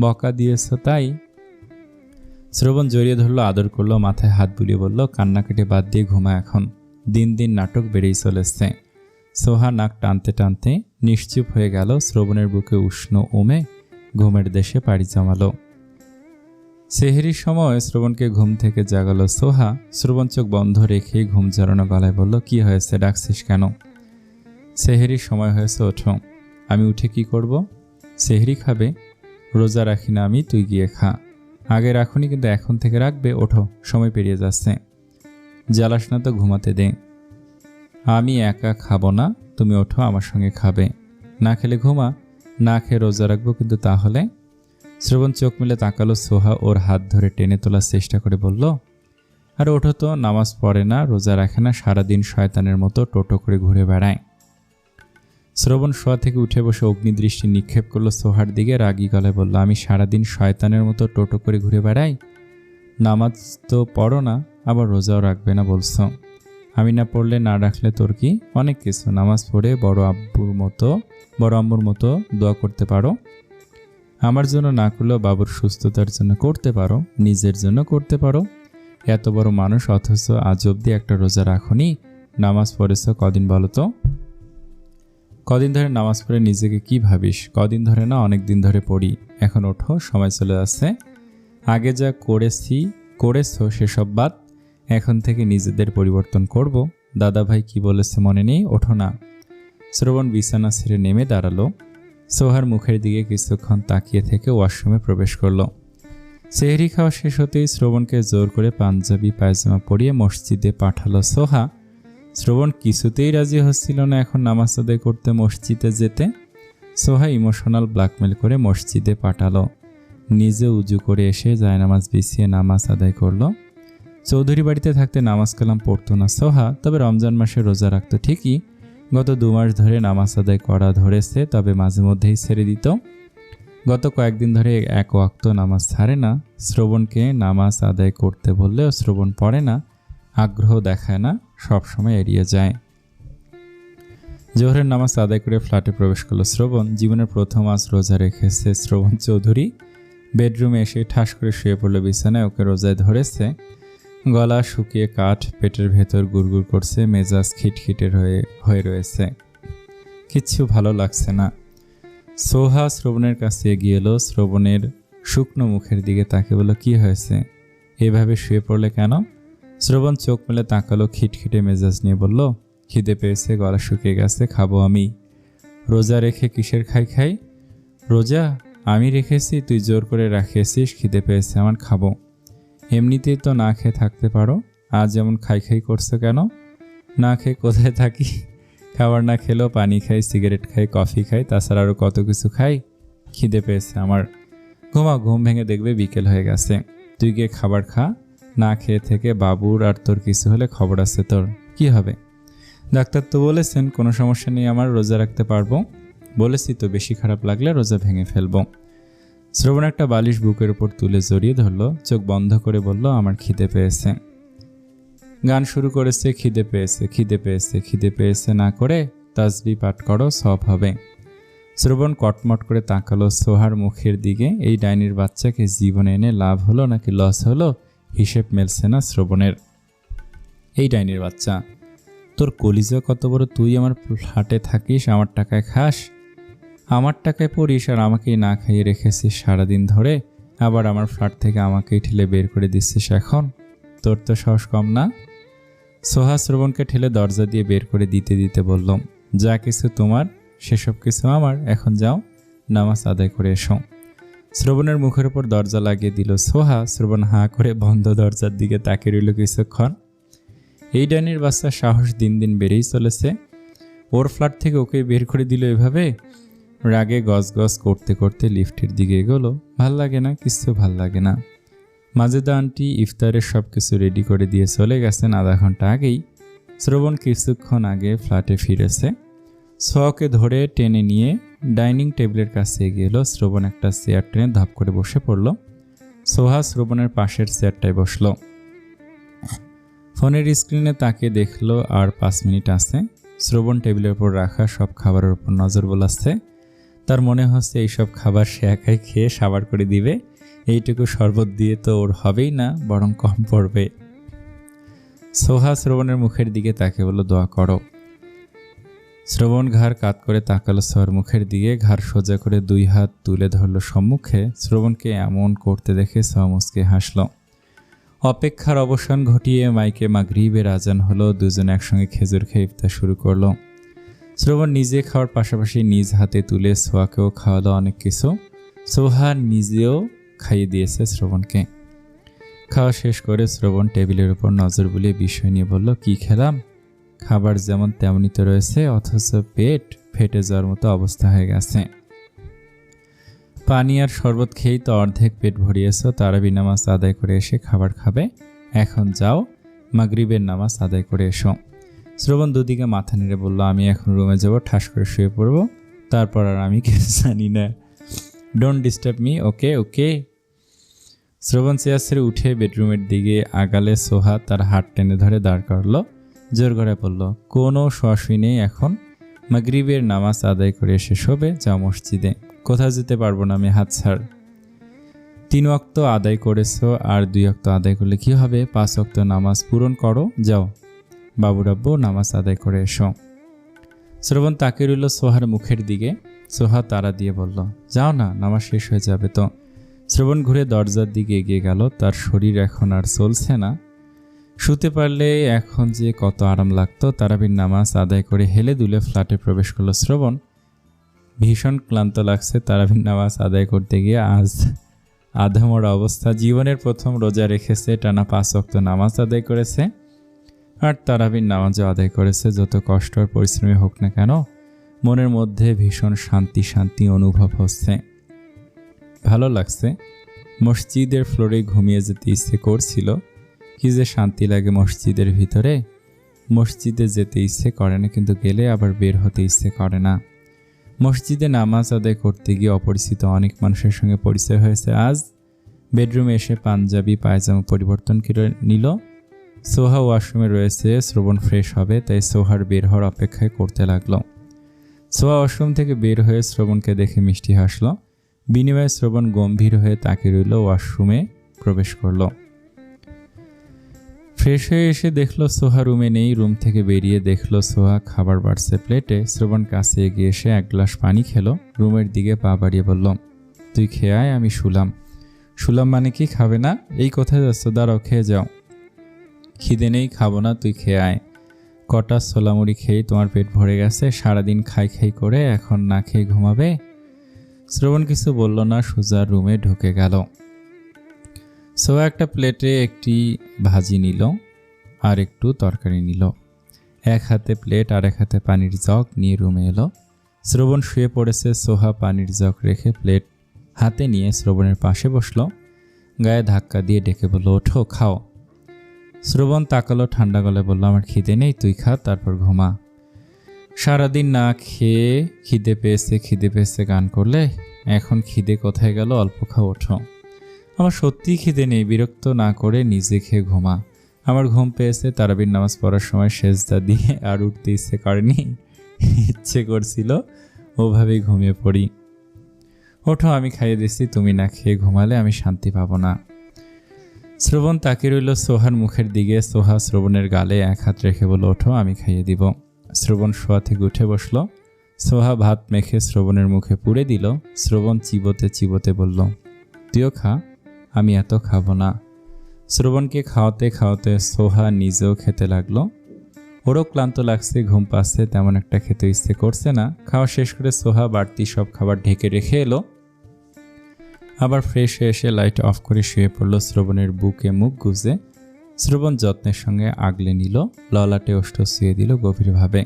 A: বকা দিয়েছ তাই? শ্রবণ জড়িয়ে ধরলো, আদর করলো, মাথায় হাত বুলিয়ে বলল, কান্নাকাটি বাদ দিয়ে ঘুমা এখন। দিন দিন নাটক বেড়েই চলেছে। সোহা নাক টানতে টানতে নিশ্চুপ হয়ে গেল। শ্রবণের বুকে উষ্ণ ওমে ঘুমের দেশে পাড়ি জমালো। সেহরির সময় শ্রবণকে ঘুম থেকে জাগালো সোহা। শ্রবণ চোখ বন্ধ রেখেই ঘুম জড়ানো গলায় বলল, কি হয়েছে, ডাকছিস কেন? সেহরির সময় হয়েছে, ওঠো। আমি উঠে কি করব? সেহরি খাবে? রোজা রাখি না আমি, তুই গিয়ে খা। আগে রাখুনি কিন্তু এখন থেকে রাখবে, ওঠো, সময় পেরিয়ে যাচ্ছে। জ্বালাস না তো, ঘুমাতে দে। আমি একা খাবো না, তুমি ওঠো, আমার সঙ্গে খাবে। না খেলে ঘুমা, না খেয়ে রোজা রাখবো কিন্তু তাহলে? শ্রবণ চোখ মেলে তাকালো। সোহা ওর হাত ধরে টেনে তোলার চেষ্টা করে বলল, আর ওঠো তো, নামাজ পড়ে না, রোজা রাখে না, সারাদিন শয়তানের মতো টোটো করে ঘুরে বেড়ায়। শ্রবণ শোয়া থেকে উঠে বসে অগ্নিদৃষ্টি নিক্ষেপ করলো সোহার দিকে, রাগী গলায় বলল, আমি সারাদিন শয়তানের মতো টোটো করে ঘুরে বেড়াই? নামাজ তো পড়ো না, আবার রোজাও রাখবে না বলছো। আমি না পড়লে না রাখলে তোর কি? অনেক কিছু। নামাজ পড়ে বড় আম্মুর মতো দোয়া করতে পারো। আমার জন্য না করলেও বাবুর সুস্থতার জন্য করতে পারো, নিজের জন্য করতে পারো। এত বড় মানুষ অথচ আজ অবধি একটা রোজা রাখনি। নামাজ পড়েছ কদিন বলো তো? কদিন ধরে নামাজ পড়ে নিজেকে কি ভাবিস? কদিন ধরে না, অনেক দিন ধরে পড়ি। এখন ওঠো, সময় চলে যাচ্ছে। আগে যা করেছো সেসব বাদ। এখন থেকে নিজেদের পরিবর্তন করব। দাদা ভাই কি বলেছে মনে নেই? ওঠো না। শ্রবণ বিছানা ছেড়ে নেমে দাঁড়ালো। সোহার মুখের দিকে কিছুক্ষণ তাকিয়ে থেকে ওয়াশরুমে প্রবেশ করলো। সেহরি খাওয়া শেষ হতেই শ্রবণকে জোর করে পাঞ্জাবি পায়জামা পরিয়ে মসজিদে পাঠালো সোহা। শ্রবণ কিছুতেই রাজি হচ্ছিল না এখন নামাজ আদায় করতে, মসজিদে যেতে। সোহা ইমোশনাল ব্ল্যাকমেল করে মসজিদে পাঠালো। নিজে উজু করে এসে জায়নামাজ বিছিয়ে নামাজ আদায় করলো। চৌধুরী বাড়িতে থাকতে নামাজ কালাম পড়তো না সোহা, তবে রমজান মাসে রোজা রাখতো ঠিকই। গত 2 মাস ধরে নামাজ আদায় করা ধরেছে, তবে মাঝে মধ্যেই ছেড়ে দিত। গত কয়েকদিন ধরে এক ওয়াক্ত নামাজ ছাড়ে না। শ্রবণকে নামাজ আদায় করতে বললেও শ্রবণ পড়ে না, আগ্রহ দেখায় না, সবসময় এড়িয়ে যায়। জোহরের নামাজ আদায় করে ফ্ল্যাটে প্রবেশ করলো শ্রবণ। জীবনের প্রথম আজ রোজা রেখেছে শ্রবণ চৌধুরী। বেডরুমে এসে ঠাস করে শুয়ে পড়লো বিছানায়। ওকে রোজায় ধরেছে। গলা শুকিয়ে কাঠ, পেটের ভেতর গুড়গুড় করছে, মেজাজ খিটখিটের হয়ে রয়েছে, কিচ্ছু ভালো লাগছে না। সোহা শ্রবণের কাছে এগিয়ে এলো। শ্রবণের শুকনো মুখের দিকে তাকে বলল, কি হয়েছে, এভাবে শুয়ে পড়লে কেন? শ্রবণ চোখ মেলে তাকালো, খিটখিটে মেজাজ নিয়ে বলল, খিদে পেয়েছে, গলা শুকিয়ে গেছে, খাবো আমি। রোজা রেখে কিসের খাই? রোজা আমি রেখেছি, তুই জোর করে রাখিয়েছিস। খিদে পেয়েছে আমার, খাবো। এমনিতেই তো না খেয়ে থাকতে পারো, আজ যেমন খাই করছো কেন? না খেয়ে কোথায় থাকি? খাবার না খেলেও পানি খাই, সিগারেট খাই, কফি খাই, তাছাড়া আরও কত কিছু খাই। খিদে পেয়েছে আমার, ঘুমা। ঘুম ভেঙে দেখবে বিকেল হয়ে গেছে। তুই গিয়ে খাবার খা। না খেয়ে থেকে বাবুর আর তোর কিছু হলে খবর আছে তোর। কি হবে? ডাক্তার তো বলেছেন কোনো সমস্যা নেই আমার, রোজা রাখতে পারবো। বলেছি তো, বেশি খারাপ লাগলে রোজা ভেঙে ফেলবো। শ্রবণ একটা বালিশ বুকের উপর তুলে জড়িয়ে ধরলো, চোখ বন্ধ করে বলল, আমার খিদে পেয়েছে। গান শুরু করেছে, খিদে পেয়েছে, খিদে পেয়েছে, খিদে পেয়েছে না করে তাসবিহ পাঠ করো, সব হবে। শ্রবণ কটমট করে তাকালো সোহার মুখের দিকে। এই ডাইনির বাচ্চাকে জীবনে এনে লাভ হলো নাকি লস হলো হিসেব মেলছে না শ্রবণের। এই ডাইনির বাচ্চা, তোর কলিজা কত বড়! তুই আমার ফ্ল্যাটে থাকিস, আমার টাকায় খাস, আমার টাকায় পড়িস, আর আমাকেই না খাইয়ে রেখেছিস সারাদিন ধরে। আবার আমার ফ্ল্যাট থেকে আমাকেই ঠেলে বের করে দিচ্ছিস এখন। তোর তো সাহস কম না? সোহা শ্রবণকে ঠেলে দরজা দিয়ে বের করে দিতে বললাম, যা কিছু তোমার সেসব কিছু আমার, এখন যাও, নামাজ আদায় করে এসো। শ্রবণের মুখের উপর দরজা লাগিয়ে দিল সোহা। শ্রবণ হাঁ করে বন্ধ দরজার দিকে তাকিয়ে রইল কিছুক্ষণ। এই ডাইনির বাচ্চার সাহস দিন দিন বেড়েই চলেছে। ওর ফ্ল্যাট থেকে ওকে বের করে দিল এভাবে। রাগে গজগজ করতে করতে লিফটের দিকে এগোলো। ভাল লাগে না, কিছু ভাল লাগে না। মাজেদা আন্টি ইফতারের সব কিছু রেডি করে দিয়ে চলে গেছেন আধা ঘন্টা আগেই। শ্রবণ কিছুক্ষণ আগে ফ্ল্যাটে ফিরেছে। সোহাকে ধরে টেনে নিয়ে ডাইনিং টেবিলের কাছে এগিয়ে এলো। শ্রবণ একটা চেয়ার টেনে ধাপ করে বসে পড়ল। সোহা শ্রবণের পাশের চেয়ারটায় বসল। ফোনের স্ক্রিনে তাকিয়ে দেখলো আর 5 মিনিট আছে। শ্রবণ টেবিলের উপর রাখা সব খাবারের উপর নজর বোলাচ্ছে। তার মনে হচ্ছে এইসব খাবার সে একাই খেয়ে সাবার করে দিবে। এইটুকু শরবত দিয়ে তো ওর হবেই না, বরং কম পড়বে। সোহা শ্রবণের মুখের দিকে তাকে বলল, দোয়া করো। শ্রবণ ঘাড় কাত করে তাকালো সোহার মুখের দিকে, ঘাড় সোজা করে 2 হাত তুলে ধরল সম্মুখে। শ্রবণকে এমন করতে দেখে সোহা মুচকে হাসল। অপেক্ষার অবসান ঘটিয়ে মাইকে মাগরিবের আজান হলো। দুজন একসঙ্গে খেজুর খেয়ে ইফতার শুরু করলো। শ্রবণ নিজে খাওয়ার পাশাপাশি নিজ হাতে তুলে সোহাকেও খাওয়ালো অনেক কিছু। সোহা নিজেও খাইয়ে দিয়েছে শ্রবণকে। খাওয়া শেষ করে শ্রবণ টেবিলের উপর নজর বুলিয়ে বিষয় নিয়ে বলল, কি খেলাম? খাবার যেমন তেমনই তো রয়েছে, অথচ পেট ফেটে যাওয়ার মতো অবস্থা হয়ে গেছে। পানি আর শরবত খেয়েই তো অর্ধেক পেট ভরিয়েছ। তারাবি নামাজ আদায় করে এসে খাবার খাবে। এখন যাও, মাগরিবের নামাজ আদায় করে এসো। শ্রবণ দুদিকে মাথা নেড়ে বলল, আমি এখন রুমে যাব, ঠাস করে শুয়ে পড়ব, তারপর আর আমি কিছু জানি না। ডোন্ট ডিস্টার্ব মি, ওকে ওকে। শ্রবণ চেয়ার ছেড়ে উঠে বেডরুমের দিকে আগালে সোহা তার হাত টেনে ধরে দাঁড় করালো। জোর গলায় বলল, কোনো শোয়াশুই নেই এখন, মাগরিবের নামাজ আদায় করে এসে শোবে, যাও মসজিদে। কোথাও যেতে পারবো না আমি, হাত ছাড়। 3 ওয়াক্ত আদায় করেছো, আর 2 ওয়াক্ত আদায় করলে কি হবে? 5 ওয়াক্ত নামাজ পূরণ করো, যাও। বাবুরাব্বু নামাজ আদায় করে এসো। শ্রবণ তাকে রইল সোহার মুখের দিকে। সোহা তাড়া দিয়ে বলল, যাও না, নামাজ শেষ হয়ে যাবে তো। শ্রবণ ঘুরে দরজার দিকে এগিয়ে গেল। তার শরীর এখন আর চলছে না। শুতে পারলে এখন যে কত আরাম লাগতো। তারাবির নামাজ আদায় করে হেলে দুলে ফ্ল্যাটে প্রবেশ করলো শ্রবণ। ভীষণ ক্লান্ত লাগছে তারাবির নামাজ আদায় করতে গিয়ে। আজ আধামরা অবস্থা। জীবনের প্রথম রোজা রেখেছে, টানা 5 ওয়াক্ত নামাজ আদায় করেছে, আর তারাবির নামাজও আদায় করেছে। যত কষ্ট আর পরিশ্রমী হোক না কেন, মনের মধ্যে ভীষণ শান্তি শান্তি অনুভব হচ্ছে। ভালো লাগছে। মসজিদের ফ্লোরে ঘুমিয়ে যেতে ইচ্ছে করছিল। কি যে শান্তি লাগে মসজিদের ভিতরে। মসজিদে যেতে ইচ্ছে করে না, কিন্তু গেলে আবার বের হতে ইচ্ছে করে না। মসজিদে নামাজ আদায় করতে গিয়ে অপরিচিত অনেক মানুষের সঙ্গে পরিচয় হয়েছে আজ। বেডরুমে এসে পাঞ্জাবি পায়জামা পরিবর্তন করে নিল। সোহা ওয়াশরুমে রয়েছে, শ্রবণ ফ্রেশ হবে, তাই সোহার বের হওয়ার অপেক্ষায় করতে লাগলো। সোহা ওয়াশরুম থেকে বের হয়ে শ্রবণকে দেখে মিষ্টি হাসলো। বিনিময়ে শ্রবণ গম্ভীর হয়ে তাকিয়ে রইল। ওয়াশরুমে প্রবেশ করলো। ফ্রেশ হয়ে এসে দেখলো সোহা রুমে নেই। রুম থেকে বেরিয়ে দেখলো সোহা খাবার বাড়ছে প্লেটে। শ্রবণ কাছে এগিয়ে এসে 1 গ্লাস পানি খেলো। রুমের দিকে পা বাড়িয়ে বলল, তুই খেয়ে আয়, আমি শুলাম। শুলাম মানে কি, খাবে না? এই কোথায় যাচ্ছ? দাঁড়াও, খেয়ে যাও। খিদে নেই, খাবো না, তুই খেয়ে আয়। কটা ছোলামুড়ি খেয়েই তোমার পেট ভরে গেছে। সারাদিন খাই খাই করে এখন না খেয়ে ঘুমাবে? শ্রবণ কিছু বলল না, সোজা রুমে ঢুকে গেল। সোহা একটা প্লেটে একটি ভাজি নিল আর একটু তরকারি নিল। এক হাতে প্লেট আর এক হাতে পানির জগ নিয়ে রুমে এলো। শ্রবণ শুয়ে পড়েছে। সোহা পানির জগ রেখে প্লেট হাতে নিয়ে শ্রবণের পাশে বসলো। গায়ে ধাক্কা দিয়ে ডেকে বলল, ওঠো, খাও। শ্রবণ তাকালো, ঠান্ডা গলায় বলল, আমার খিদে নেই, তুই খা, তারপর ঘুমা। সারাদিন না খেয়ে খিদে পেয়েছে গান করলে, এখন খিদে কোথায় গেল? অল্প খাও, ওঠো। আমার সত্যিই খিদে নেই, বিরক্ত না করে নিজে খেয়ে ঘুমা। আমার ঘুম পেয়েছে। তারাবির নামাজ পড়ার সময় সেজদা দিয়ে আর উঠতে ইচ্ছে করেনি, ইচ্ছে করছিল ওভাবেই ঘুমিয়ে পড়ি। ওঠো, আমি খাইয়ে দিচ্ছি, তুমি না খেয়ে ঘুমালে আমি শান্তি পাবো না। শ্রবণ তাকিয়ে রইল সোহার মুখের দিকে। সোহা শ্রবণের গালে 1 হাত রেখে বলল, ওঠো, আমি খাইয়ে দিব। শ্রবণ শোয়া থেকে উঠে বসলো। সোহা ভাত মেখে শ্রবণের মুখে পুড়ে দিল। শ্রবণ চিবোতে চিবোতে বলল, তুইও খা, আমি এত খাবো না। শ্রবণকে খাওয়াতে খাওয়াতে সোহা নিজেও খেতে লাগলো। ওরও ক্লান্ত লাগছে, ঘুম পাচ্ছে, তেমন একটা খেতে ইচ্ছে করছে না। খাওয়া শেষ করে সোহা বাড়তি সব খাবার ঢেকে রেখে এলো। আবার ফ্রেশ হয়ে এসে লাইট অফ করে শুয়ে পড়লো শ্রবণের বুকে মুখ গুজে। শ্রবণ যত্নের সঙ্গে আগলে নিল, ললাটে ওষ্ঠ শুয়ে দিল গভীরভাবে।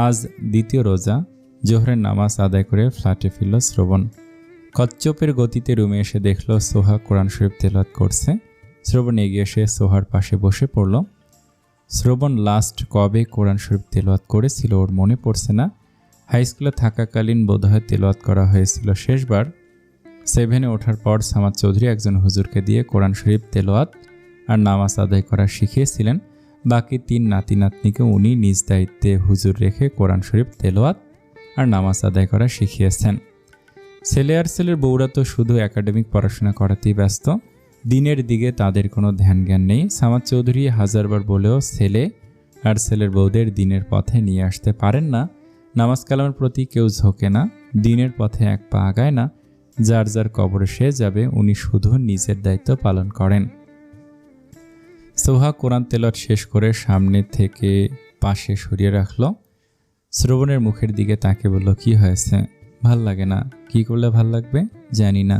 A: আজ দ্বিতীয় রোজা। জোহরের নামাজ আদায় করে ফ্ল্যাটে ফিরল শ্রবণ। কচ্চপের গতিতে রুমে এসে দেখল সোহা কোরআন শরীফ তেলাওয়াত করছে। শ্রবণ এগিয়ে এসে সোহার পাশে বসে পড়ল। শ্রবণ লাস্ট কবে কোরআন শরীফ তেলাওয়াত করেছিল ওর মনে পড়ছে না। হাই স্কুলে থাকাকালীন বোধহয় তেলাওয়াত করা হয়েছিল শেষবার। 7-এ ওঠার পর সামাদ চৌধুরী একজন হুজুরকে দিয়ে কোরআন শরীফ তেলাওয়াত আর নামাজ আদায় করা শিখিয়েছিলেন। বাকি 3 নাতি নাতনিকে উনি নিজ দায়িত্বে হুজুর রেখে কোরআন শরীফ তেলাওয়াত আর নামাজ আদায় করা শিখিয়েছেন। ছেলে আর ছেলের বউরা তো শুধু একাডেমিক পড়াশোনা করাতেই ব্যস্ত, দিনের দিকে তাদের কোনো ধ্যান জ্ঞান নেই। সামাদ চৌধুরী হাজারবার বলেও ছেলে আর ছেলের বউদের দিনের পথে নিয়ে আসতে পারেন না। নামাজ কালামের প্রতি কেউ ঝোঁকে না, দিনের পথে এক পা আগায় না। যার যার কবরে সে যাবে, উনি শুধু নিজের দায়িত্ব পালন করেন। সোহা কোরআন তেলাওয়াত শেষ করে সামনে থেকে পাশে সরিয়ে রাখল। শ্রবণের মুখের দিকে তাকে বলল, কি হয়েছে? ভাল লাগে না? কি করলে ভাল লাগবে? জানি না।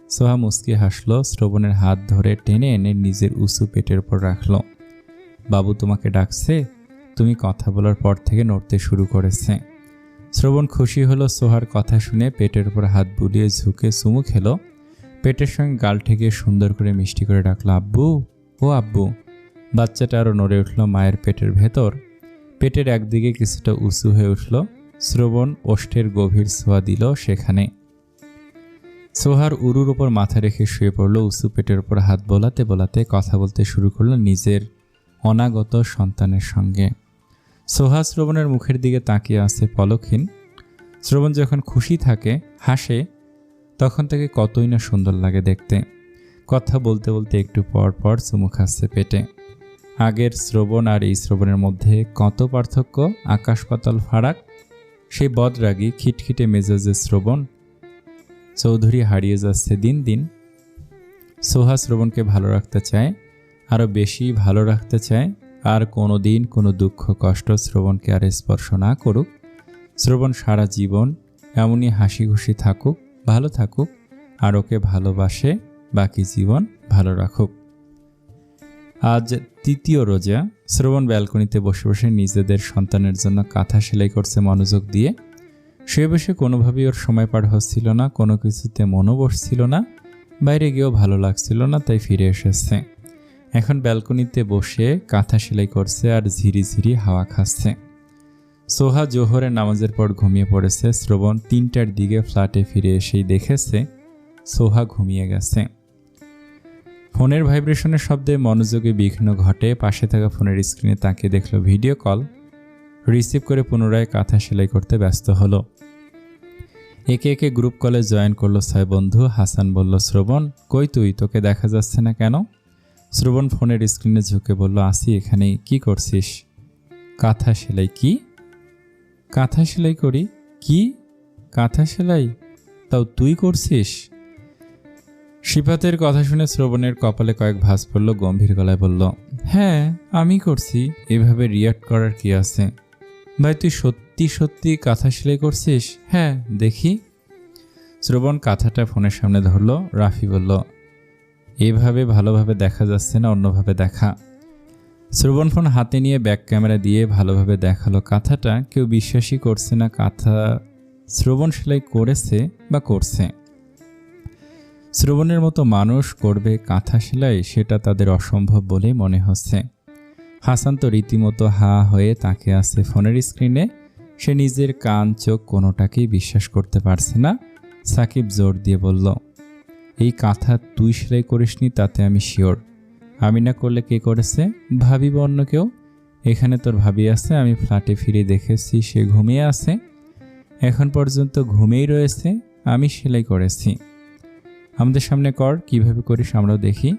A: সোহা মুচকি হাসল, শ্রবণের হাত ধরে টেনে এনে নিজের উঁচু পেটের উপর রাখল। বাবু তোমাকে ডাকছে। তুমি কথা বলার পর থেকে নড়তে শুরু করেছে। শ্রবণ খুশি হলো সোহার কথা শুনে, পেটের উপর হাত বুলিয়ে ঝুঁকে চুমু খেল। পেটের সঙ্গে গাল ঠেকিয়ে সুন্দর করে মিষ্টি করে ডাকল, আব্বু, ও আব্বু। বাচ্চাটা আরও নড়ে উঠল মায়ের পেটের ভেতর। পেটের একদিকে কিছুটা উঁচু হয়ে উঠল। শ্রবণ ওষ্ঠের গভীর ছোঁয়া দিল সেখানে। সোহার উরুর উপর মাথা রেখে শুয়ে পড়ল। উঁচু পেটের উপর হাত বোলাতে বোলাতে কথা বলতে শুরু করলো নিজের অনাগত সন্তানের সঙ্গে। সোহা শ্রবণের মুখের দিকে তাকিয়ে আছে পলকহীন। শ্রবণ যখন খুশি থাকে, হাসে, তখন তাকে কতই না সুন্দর লাগে দেখতে। কথা বলতে বলতে একটু পর পর চুমু খাচ্ছে পেটে। আগের শ্রবণ আর এই শ্রবণের মধ্যে কত পার্থক্য, আকাশ পাতাল ফারাক। সেই বদরাগী খিটখিটে মেজাজের শ্রবণ চৌধুরী হারিয়ে যাচ্ছে দিন দিন। সোহা শ্রবণকে ভালো রাখতে চায়, আরও বেশি ভালো রাখতে চায়। আর কোনো দিন কোনো দুঃখ কষ্ট শ্রবণকে আর স্পর্শ না করুক। শ্রবণ সারা জীবন এমনই হাসি খুশি থাকুক, ভালো থাকুক, আর ওকে ভালোবাসে, বাকি জীবন ভালো রাখুক। আজ তৃতীয় রোজা। শ্রবণ ব্যালকনিতে বসে বসে নিজেদের সন্তানের জন্য কাঁথা সেলাই করছে মনোযোগ দিয়ে। শুয়ে বসে কোনোভাবেই ওর সময় পার হচ্ছিল না, কোনো কিছুতে মনও বসছিল না। বাইরে গিয়েও ভালো লাগছিল না, তাই ফিরে এসেছে। এখন ব্যালকনিতে বসে কাঁথা সেলাই করছে আর ঝিরি ঝিরি হাওয়া খাচ্ছে। সোহা জোহরের নামাজের পর ঘুমিয়ে পড়েছে। শ্রবণ 3টার দিকে ফ্ল্যাটে ফিরে এসেই দেখেছে সোহা ঘুমিয়ে গেছে। ফোনের ভাইব্রেশনের শব্দে মনোযোগে বিঘ্ন ঘটে। পাশে থাকা ফোনের স্ক্রিনে তাকিয়ে দেখল ভিডিও কল। রিসিভ করে পুনরায় কাঁথা সেলাই করতে ব্যস্ত হলো। একে একে গ্রুপ কলে জয়েন করলো 6 বন্ধু। হাসান বলল, শ্রবণ কই তুই? তোকে দেখা যাচ্ছে না কেন? শ্রবণ ফোনের স্ক্রিনে ঝুঁকে বলল, আসি এখানেই। কি করছিস? কাঁথা সেলাই। কি? কাঁথা সেলাই করি। কি কাঁথা সেলাই? তাও তুই করছিস? শিফাতের কথা শুনে শ্রবণের কপালে কয়েক ভাঁজ পড়ল। গম্ভীর গলায় বলল, হ্যাঁ আমি করছি। এভাবে রিয়াক্ট করার কি আছে? ভাই তুই সত্যি সত্যি কাঁথা সেলাই করছিস? হ্যাঁ দেখি। শ্রবণ কাঁথাটা ফোনের সামনে ধরল। রাফি বলল, এভাবে ভালোভাবে দেখা যাচ্ছে না, অন্যভাবে দেখা। শ্রবণ ফোন হাতে নিয়ে ব্যাক ক্যামেরা দিয়ে ভালোভাবে দেখালো কাঁথাটা। কেউ বিশ্বাসই করছে না কাঁথা শ্রবণ সেলাই করেছে বা করছে। শ্রবণের মতো মানুষ করবে কাঁথা সেলাই, সেটা তাদের অসম্ভব বলেই মনে হচ্ছে। হাসান তো রীতিমতো হা হয়ে তাকিয়ে আছে ফোনের স্ক্রিনে। সে নিজের কান চোখ কোনোটাকেই বিশ্বাস করতে পারছে না। সাকিব জোর দিয়ে বলল, এই কাঁথা তুই সেলাই করিসনি তাতে আমি শিওর। আমি না করলে কে করেছে? ভাবি বা অন্য কেউ? এখানে তোর ভাবি আছে, আমি ফ্ল্যাটে ফিরে দেখেছি সে ঘুমিয়ে আছে। এখন পর্যন্ত ঘুমেই রয়েছে। আমি সেলাই করেছি। আমাদের সামনে কর, কিভাবে করিস আমরাও দেখি।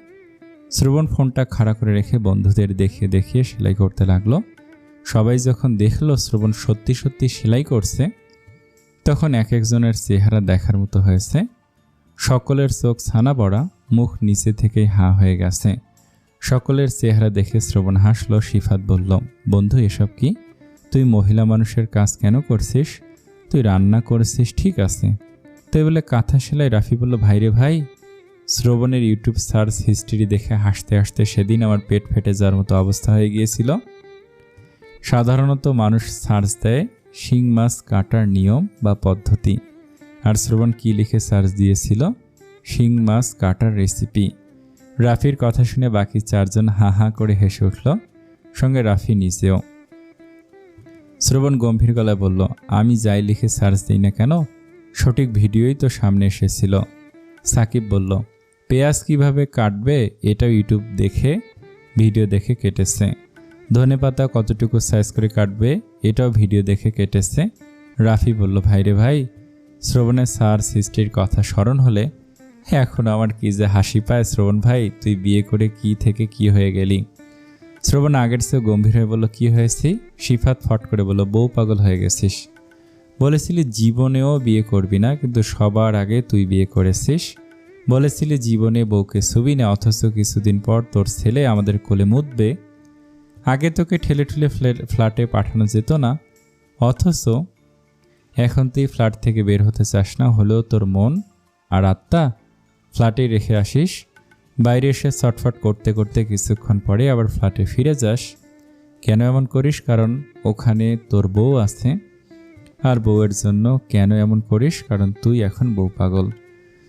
A: শ্রবণ ফোনটা খাড়া করে রেখে বন্ধুদের দেখিয়ে দেখিয়ে সেলাই করতে লাগলো। সবাই যখন দেখলো শ্রবণ সত্যি সত্যি সেলাই করছে, তখন এক একজনের চেহারা দেখার মতো হয়েছে। সকলের চোখ ছানা বড়া, মুখ নিচে থেকেই হাঁ হয়ে গেছে। সকলের চেহারা দেখে শ্রবণ হাসলো। শিফাত বলল, বন্ধু এসব কি? তুই মহিলা মানুষের কাজ কেন করছিস? তুই রান্না করেছিস ঠিক আছে, তাই বলে কাঁথা সেলাই? রাফি বলল, ভাইরে ভাই। শ্রবণের ইউটিউব সার্চ হিস্ট্রি দেখে হাসতে হাসতে সেদিন আমার পেট ফেটে যাওয়ার মতো অবস্থা হয়ে গিয়েছিল। সাধারণত মানুষ সার্চ দেয় শিং মাছ কাটার নিয়ম বা পদ্ধতি, আর শ্রবণ কি লিখে সার্চ দিয়েছিল? শিং মাছ কাটার রেসিপি। রাফির কথা শুনে বাকি 4 জন হা হা করে হেসে উঠল, সঙ্গে রাফি নিজেও। শ্রবণ গম্ভীর গলায় বলল, আমি যাই লিখে সার্চ দিই না কেন, সঠিক ভিডিওই তো সামনে এসেছিল। সাকিব বলল, পেঁয়াজ কিভাবে কাটবে এটাও ইউটিউব দেখে ভিডিও দেখে কেটেছে। ধনেপাতা কতটুকু সাইজ করে কাটবে এটাও ভিডিও দেখে কেটেছে। রাফি বলল, ভাইরে ভাই। শ্রবণের সার্চ হিস্ট্রির কথা স্মরণ হলে এখন আমার কি যে হাসি পায়। শ্রবণ ভাই, তুই বিয়ে করে কি থেকে কি হয়ে গেলি? শ্রবণ আগের চেয়েও গম্ভীর হয়ে বলল, কি হয়েছি? শিফাত ফট করে বলল, বউ পাগল হয়ে গেছিস। বলেছিলি জীবনেও বিয়ে করবি না, কিন্তু সবার আগে তুই বিয়ে করেছিস। বলেছিলি জীবনে বউকে ছবি না, অথচ কিছুদিন পর তোর ছেলে আমাদের কোলে মুতবে। আগে তোকে ঠেলে ঠেলে ফ্ল্যাটে পাঠানো যেত না, অথচ এখন তুই ফ্ল্যাট থেকে বের হতে চাস না, হলেও তোর মন আর আত্মা ফ্ল্যাটেই রেখে আসিস। বাইরে এসে ছটফট করতে করতে কিছুক্ষণ পরে আবার ফ্ল্যাটে ফিরে যাস। কেন এমন করিস? কারণ ওখানে তোর বউ আছে। আর বউয়ের জন্য কেন এমন করিস? কারণ তুই এখন বউ পাগল।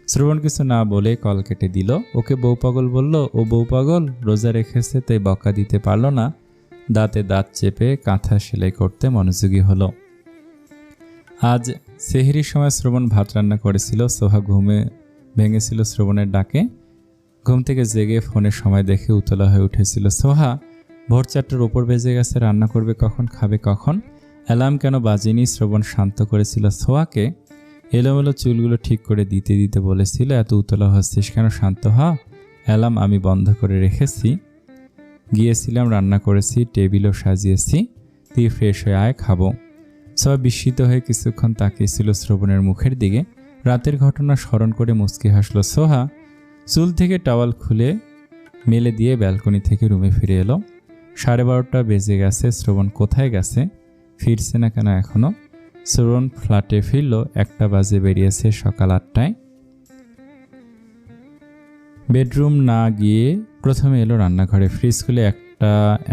A: শ্রবণ কিছু না বলে কল কেটে দিল। ওকে বউ পাগল বলল, ও বউ পাগল, রোজা রেখেছে তাই বকা দিতে পারল না। দাঁতে দাঁত চেপে কাঁথা সেলাই করতে মনোযোগী হলো। আজ সেহরির সময় শ্রবণ ভাত রান্না করেছিল। সোহা ঘুমে ভেঙেছিল শ্রবণের ডাকে। ঘুম থেকে জেগে ফোনের সময় দেখে উতলা হয়ে উঠেছিল। সোহা ভোর 4টার উপর বেজে গেছে, রান্না করবে কখন, খাবে কখন? অ্যালার্ম কেন বাজেনি? শ্রবণ শান্ত করেছিল সোহাকে। এলোমেলো চুলগুলো ঠিক করে দিতে দিতে বলেছিল, এত উতলা হচ্ছিস কেন, শান্ত হ। অ্যালার্ম আমি বন্ধ করে রেখেছি, গিয়েছিলাম, রান্না করেছি, টেবিলও সাজিয়েছি, তুই ফ্রেশ হয়ে আয়, খাবো। সোহা বিস্মিত হয়ে কিছুক্ষণ তাকিয়েছিল শ্রবণের মুখের দিকে। রাতের ঘটনা স্মরণ করে মুচকি হাসল সোহা। চুল থেকে টাওয়াল খুলে মেলে দিয়ে ব্যালকনি থেকে রুমে ফিরে এলো। 12:30 বেজে গেছে। শ্রবণ কোথায় গেছে? ফিরছে না কেন এখনো? শ্রবণ ফ্ল্যাটে ফিরল 1টা বাজে, বেরিয়েছে সকাল 8টায়। বেডরুম না গিয়ে প্রথমে এলো রান্নাঘরে। ফ্রিজ খুলে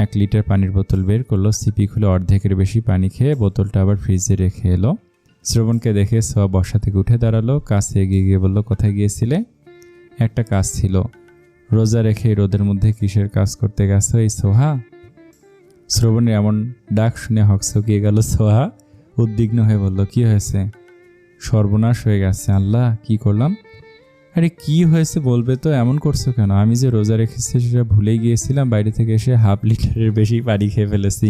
A: 1 লিটার পানির বোতল বের করলো। সিপি খুলে অর্ধেকের বেশি পানি খেয়ে বোতলটা আবার ফ্রিজে রেখে এলো। শ্রবণকে দেখে সোহা বসা থেকে উঠে দাঁড়ালো। কাছে এগিয়ে গিয়ে বলল, কোথায় গিয়েছিলে? একটা কাজ ছিল। রোজা রেখে রোদের মধ্যে কিসের কাজ করতে গেছো এই সোহা? শ্রবণের এমন ডাক শুনে হকচকিয়ে গেল সোহা। উদ্বিগ্ন হয়ে বলল, কি হয়েছে? সর্বনাশ হয়ে গেছে। আল্লাহ, কি করলাম? আরে কি হয়েছে বলবে তো, এমন করছো কেন? আমি যে রোজা রেখেছি সেটা ভুলেই গিয়েছিলাম, বাইরে থেকে এসে 1/2 লিটারের বেশি পানি খেয়ে ফেলেছি।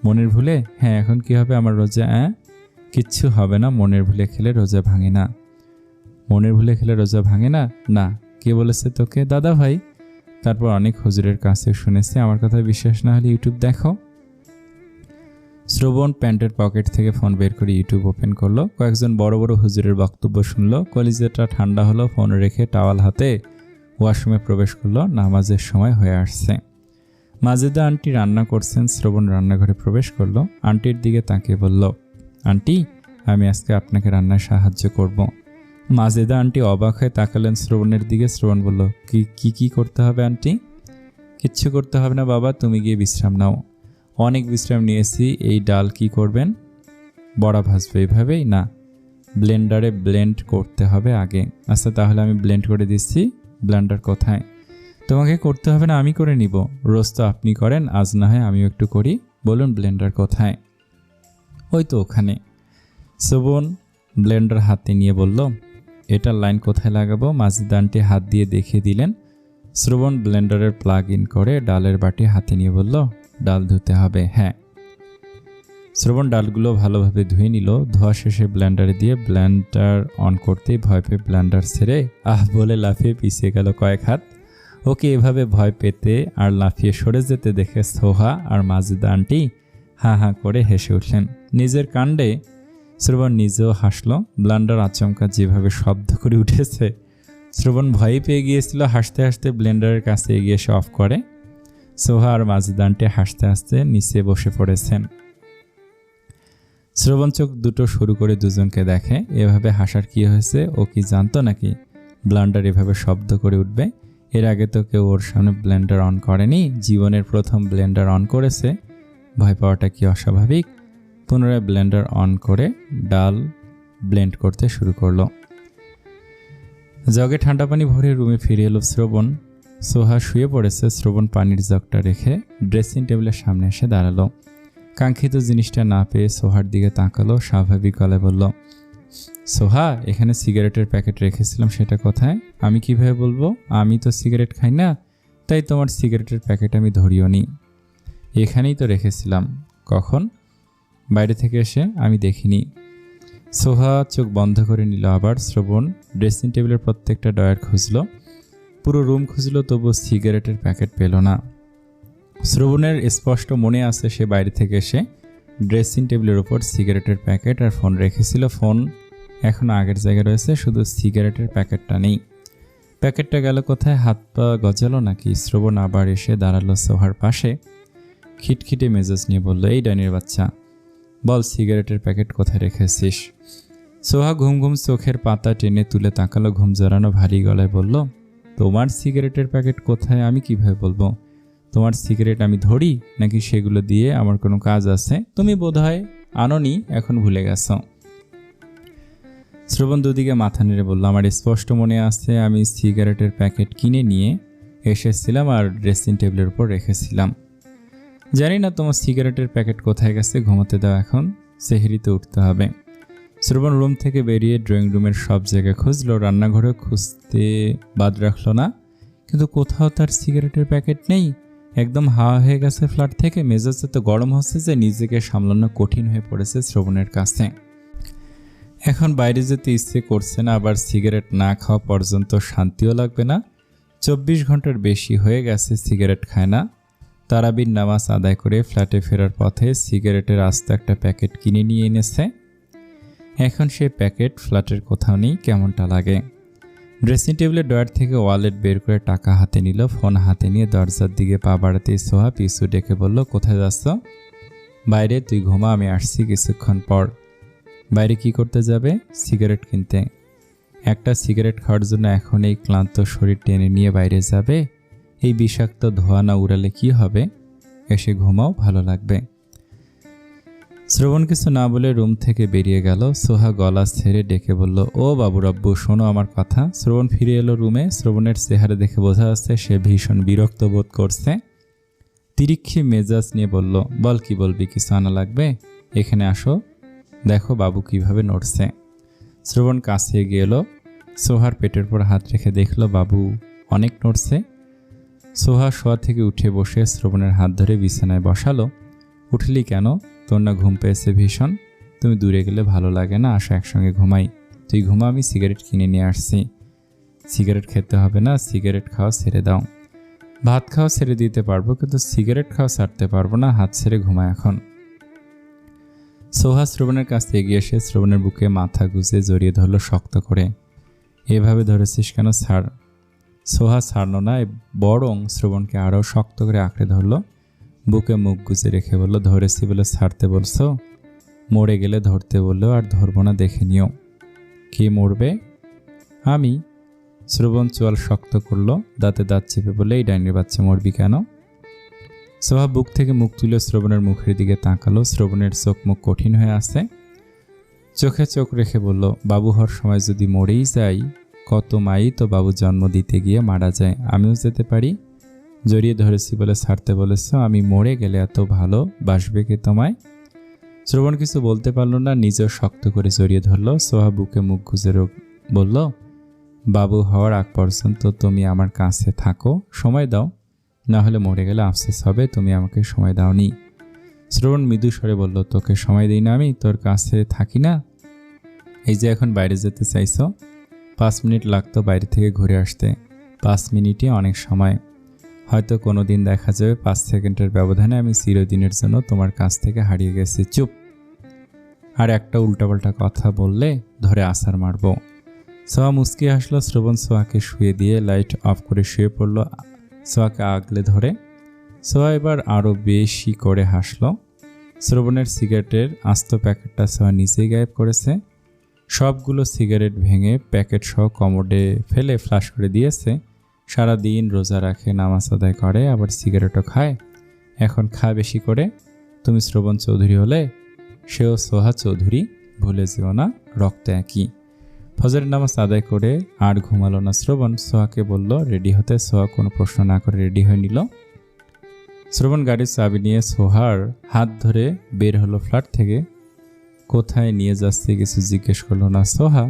A: মনের ভুলে? হ্যাঁ, এখন কি হবে আমার রোজা? কিচ্ছু হবে না, মনের ভুলে খেলে রোজা ভাঙে না। মনের ভুলে খেলে রোজা ভাঙে না? না। কে বলেছে তোকে? দাদা ভাই। তারপর অনেক হুজুরের কাছে শুনেছি, আমার কথা বিশ্বাস না হলে ইউটিউব দেখো। শ্রবণ প্যান্টের পকেট থেকে ফোন বের করে ইউটিউব ওপেন করলো। কয়েকজন বড় বড় হুজুরের বক্তব্য শুনলো। কলিজাটা ঠান্ডা হলো। ফোন রেখে টাওয়াল হাতে ওয়াশরুমে প্রবেশ করলো। নামাজের সময় হয়ে আসছে। মাজেদা আন্টি রান্না করছেন। শ্রবণ রান্নাঘরে প্রবেশ করলো। আন্টির দিকে তাকিয়ে বলল, আন্টি, আমি আজকে আপনাকে রান্নায় সাহায্য করব। মাজেদা আন্টি অবাক হয়ে তাকালেন শ্রবণের দিকে। শ্রবণ বলল, কি করতে হবে আন্টি? কিচ্ছু করতে হবে না বাবা, তুমি গিয়ে বিশ্রাম নাও। অনেক বিশ্রাম নিয়েছি। এই ডাল কি করবেন? বড়া ভাজবে। এইভাবেই? না, ব্লেন্ডারে ব্লেন্ড করতে হবে আগে। আচ্ছা, তাহলে আমি ব্লেন্ড করে দিচ্ছি। ব্লেন্ডার কোথায়? তোমাকে করতে হবে না, আমি করে নিব। রোজ তো আপনি করেন, আজ না হয় আমিও একটু করি। বলুন ব্লেন্ডার কোথায়? ওই তো ওখানে। শ্রবণ ব্লেন্ডার হাতে নিয়ে বলল, এটার লাইন কোথায় লাগাবো? মাজেদা আন্টি হাত দিয়ে দেখিয়ে দিলেন। শ্রবণ ব্লেন্ডারের প্লাগ ইন করে ডালের বাটি হাতে নিয়ে বলল, ডাল ধুতে হবে। হ্যাঁ। শ্রবণ ডালগুলো ভালোভাবে ধুয়ে নিল। ধোয়া শেষে ব্লেন্ডারে দিয়ে ব্লেন্ডার অন করতেই ভয় পেয়ে ব্লেন্ডার ছেড়ে বলে লাফিয়ে পিছিয়ে গেল কয়েক হাত। ওকে এভাবে ভয় পেতে আর লাফিয়ে সরে যেতে দেখে সোহা আর মাজেদা আন্টি হাঁ হাঁ করে হেসে উঠলেন। নিজের কাণ্ডে শ্রবণ নিজেও হাসলো। ব্লেন্ডার আচমকা যেভাবে শব্দ করে উঠেছে, শ্রবণ ভয় পেয়ে গিয়েছিল। হাসতে হাসতে ব্লেন্ডারের কাছে এগিয়ে এসে অফ করে। সোহা আর মাজেদা আন্টি হাসতে হাসতে নিচে বসে পড়েছেন। শ্রবণ চোখ দুটো শুরু করে দুজনকে দেখে। এভাবে হাসার কি হয়েছে? ও কি জানতো নাকি ব্লেন্ডার এভাবে শব্দ করে উঠবে? এর আগে তো কেউ ওর সামনে ব্লেন্ডার অন করেনি। জীবনের প্রথম ব্লেন্ডার অন করেছে। ভয় পাওয়াটা কি অস্বাভাবিক? পুনরায় ব্লেন্ডার অন করে ডাল ব্লেন্ড করতে শুরু করলো। জগে ঠান্ডা পানি ভরে রুমে ফিরে এলো শ্রবণ। সোহা শুয়ে পড়েছে। শ্রবণ পানির জগটা রেখে ড্রেসিং টেবিলের সামনে এসে দাঁড়ালো। কাঙ্ক্ষিত জিনিসটা না পেয়ে সোহার দিকে তাকালো। স্বাভাবিক গলায় বলল, সোহা, এখানে সিগারেটের প্যাকেট রেখেছিলাম, সেটা কোথায়? আমি কিভাবে বলবো? আমি তো সিগারেট খাই না, তাই তোমার সিগারেটের প্যাকেট আমি ধরিও নি। এখানেই তো রেখেছিলাম। কখন? বাইরে থেকে এসে। আমি দেখিনি। সোহা চোখ বন্ধ করে নিল আবার। শ্রবণ ড্রেসিং টেবিলের প্রত্যেকটা ডয়ার খুঁজল, পুরো রুম খুঁজল, তবু সিগারেটের প্যাকেট পেল না। শ্রবণের স্পষ্ট মনে আছে সে বাইরে থেকে এসে ড্রেসিং টেবিলের উপর সিগারেটের প্যাকেট আর ফোন রেখেছিল। ফোন এখন আগের জায়গায় রয়েছে, শুধু সিগারেটের প্যাকেটটা নেই। প্যাকেটটা গেল কোথায়? হাত পা গজালো নাকি? শ্রবণ আবার এসে দাঁড়ালো সোহার পাশে, খিটখিটে মেজাজ নিয়ে বলল, এই ডাইনির বাচ্চা, বল সিগারেটের প্যাকেট কোথায় রেখেছিস? সোহা ঘুম ঘুম চোখের পাতা টেনে তুলে তাকালো, ঘুম জড়ানো ভারী গলায় বলল, তোমার সিগারেটের প্যাকেট কোথায় আমি কিভাবে বলবো? তোমার সিগারেট আমি ধরি নাকি সেগুলো দিয়ে আমার কোনো কাজ আছে? তুমি বোধহয় আনোনি, এখন ভুলে গেছ। শ্রবণ দুদিকে মাথা নেড়ে বলল, আমার স্পষ্ট মনে আছে আমি সিগারেটের প্যাকেট কিনে নিয়ে এসেছিলাম আর ড্রেসিং টেবিলের উপর রেখেছিলাম। জানি না তোমার সিগারেটের প্যাকেট কোথায় গেছে, ঘুমাতে দাও, এখন সেহরিতে উঠতে হবে। শ্রবণ রুম থেকে বেরিয়ে ড্রয়িং রুমের সব জায়গায় খুঁজলো, রান্নাঘরে খুঁজতে বাদ রাখলো না, কিন্তু কোথাও তার সিগারেটের প্যাকেট নেই। একদম হাওয়া হয়ে গেছে ফ্ল্যাট থেকে। মেজাজ তো গরম হচ্ছে যে নিজেকে সামলানো কঠিন হয়ে পড়েছে শ্রবণের কাছে। এখন বাইরে যেতে ইচ্ছে করছে না, আবার সিগারেট না খাওয়া পর্যন্ত শান্তিও লাগবে না। 24 ঘন্টার বেশি হয়ে গেছে সিগারেট খায় না। তারাবির নামাজ আদায় করে ফ্ল্যাটে ফেরার পথে সিগারেটের আস্তে একটা প্যাকেট কিনে নিয়ে এনেছে। এখন সে প্যাকেট ফ্ল্যাটের কোথাও নেই, কেমনটা লাগে। ড্রেসিং টেবিলের ডয়ার থেকে ওয়ালেট বের করে টাকা হাতে নিল, ফোন হাতে নিয়ে দরজার দিকে পা বাড়াতেই সোহা পিছু ডেকে বলল, কোথায় যাচ্ছ? বাইরে, তুই ঘুমা, আমি আসছি কিছুক্ষণ পর। বাইরে কি করতে যাবে? সিগারেট কিনতে। একটা সিগারেট খাওয়ার জন্য এখন এই ক্লান্ত শরীর টেনে নিয়ে বাইরে যাবে? এই বিষাক্ত ধোঁয়া না উড়ালে কি হবে? এসে ঘুমাও, ভালো লাগবে। শ্রবণ কিছু না বলে রুম থেকে বেরিয়ে গেল। সোহা গলা ছেড়ে ডেকে বলল, ও বাবু রাব্বু, শোনো আমার কথা। শ্রবণ ফিরে এলো রুমে। শ্রবণের চেহারা দেখে বোঝা যাচ্ছে সে ভীষণ বিরক্ত বোধ করছে। তিরিক্ষি মেজাজ নিয়ে বলল, বল কি বলবি? কিছু আনা লাগবে? এখানে আসো, দেখো বাবু কিভাবে নড়ছে। শ্রবণ কাছে গেল, সোহার পেটের পর হাত রেখে দেখল বাবু অনেক নড়ছে। সোহা শোয়া থেকে উঠে বসে শ্রবণের হাত ধরে বিছানায় বসালো। উঠলি কেন? তোর না ঘুম পেয়েছে ভীষণ? তুমি দূরে গেলে ভালো লাগে না, আসো একসঙ্গে ঘুমাই। তুই ঘুমা, আমি সিগারেট কিনে নিয়ে আসছি। সিগারেট খেতে হবে না, সিগারেট খাওয়া ছেড়ে দাও। ভাত খাওয়া ছেড়ে দিতে পারবো, কিন্তু সিগারেট খাওয়া ছাড়তে পারবো না, হাত ছেড়ে ঘুমা এখন। সোহা শ্রবণের কাছে এগিয়ে এসে শ্রবণের বুকে মাথা গুজে জড়িয়ে ধরল শক্ত করে। এভাবে ধরেছিস কেন? ছাড়। সোহা ছাড়ল না, বরং শ্রবণকে আরও শক্ত করে আঁকড়ে ধরল। বুকে মুখ গুজে রেখে বলল, ধরেছি বলে ছাড়তে বলছো? মরে গেলে ধরতে বললো, আর ধরবো না, দেখে নিও। কে মরবে? আমি। শ্রবণ চোয়াল শক্ত করলো, দাঁতে দাঁত চেপে বলে, এই ডাইনির বাচ্চা, মরবি কেন? সোহা বুক থেকে মুখ তুলে শ্রবণের মুখের দিকে তাকালো। শ্রবণের চোখ মুখ কঠিন হয়ে আছে। চোখে চোখ রেখে বলল, বাবু হওয়ার সময় যদি মরেই যাই, কত মাই তো বাবু জন্ম দিতে গিয়ে মারা যায়, আমিও যেতে পারি। জড়িয়ে ধরেছি বলে ছাড়তে বলেছ, আমি মরে গেলে এত ভালো বাসবে কে তোমায়? শ্রবণ কিছু বলতে পারল না, নিজেও শক্ত করে জড়িয়ে ধরল। সোহা বুকে মুখ গুজে বলল, বাবু হওয়ার আগ পর্যন্ত তুমি আমার কাছে থাকো, সময় দাও, না হলে মরে গেলে আফসোস হবে, তুমি আমাকে সময় দাওনি। শ্রবণ মৃদু স্বরে বলল, তোকে সময় দিই না আমি? তোর কাছে থাকি না? এই যে এখন বাইরে যেতে চাইছ, 5 মিনিট লাগতো বাইরে থেকে ঘুরে আসতে। 5 মিনিটই অনেক সময়। হয়তো কোনো দিন দেখা যাবে 5 সেকেন্ডের ব্যবধানে আমি চিরদিনের জন্য তোমার কাছ থেকে হারিয়ে গেছি। চুপ! আর একটা উল্টাপাল্টা কথা বললে ধরে আছাড় মারব। সোহা মুচকি হাসলো। শ্রবণ সোহাকে শুয়ে দিয়ে লাইট অফ করে শুয়ে পড়ল, সোহাকে আগলে ধরে। সোহা এবার আরও বেশি করে হাসলো। শ্রবণের সিগারেটের আস্ত প্যাকেটটা সোহা নিচেই গায়েব করেছে। সবগুলো সিগারেট ভেঙে প্যাকেট সহ কমোডে ফেলে ফ্লাশ করে দিয়েছে। সারাদিন রোজা রাখে, নামাজ আদায় করে, আবার সিগারেটও খায়। এখন খায় বেশি করে। তুমি শ্রবণ চৌধুরী হলে সেও সোহা চৌধুরী, ভুলে যেও না, রক্ত একই। ফজরের নামাজ আদায় করে আর ঘুমালো না শ্রবণ। সোহাকে বলল রেডি হতে। সোহা কোনো প্রশ্ন না করে রেডি হয়ে নিল। শ্রবণ গাড়ির চাবি নিয়ে সোহার হাত ধরে বের হলো ফ্ল্যাট থেকে। কোথায় নিয়ে যাচ্ছে কিছু জিজ্ঞেস করলো না সোহা।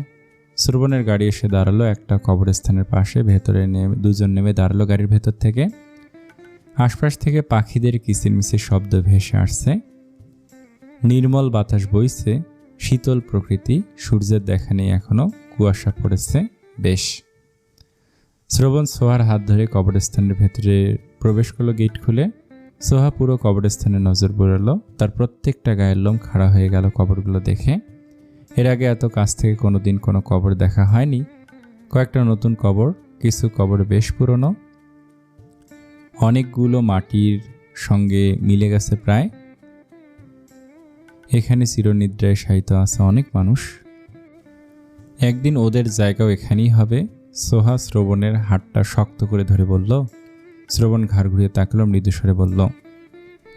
A: শ্রবণের গাড়ি এসে দাঁড়ালো একটা কবরস্থানের পাশে। ভেতরে দুজন নেমে দাঁড়ালো গাড়ির ভেতর থেকে। আশপাশ থেকে পাখিদের কিচিরমিচির শব্দ ভেসে আসছে। নির্মল বাতাস বইছে, শীতল প্রকৃতি, সূর্যের দেখা নেই এখনো, কুয়াশা পড়েছে বেশ। শ্রবণ সোহার হাত ধরে কবরস্থানের ভেতরে প্রবেশ করলো গেট খুলে। সোহা পুরো কবরস্থানে নজর বুলালো। তার প্রত্যেকটা গায়ের লোম খাড়া হয়ে গেল কবরগুলো দেখে। এর আগে এত কাছ থেকে কোনোদিন কোনো কবর দেখা হয়নি। কয়েকটা নতুন কবর, কিছু কবর বেশ পুরনো, অনেকগুলো মাটির সঙ্গে মিলে গেছে প্রায়। এখানে চিরনিদ্রায় শায়িত আছে অনেক মানুষ। একদিন ওদের জায়গাও এখানেই হবে। সোহা শ্রবণের হাতটা শক্ত করে ধরে বলল। শ্রবণ ঘাড় ঘুরিয়ে তাকালো, মৃদুস্বরে বলল,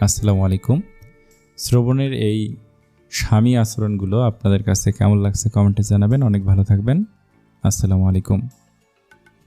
A: আসসালামু আলাইকুম। শ্রবণের এই স্বামী আচরণগুলো আপনাদের কাছে কেমন লাগছে কমেন্টে জানাবেন। অনেক ভালো থাকবেন। আসসালামু আলাইকুম।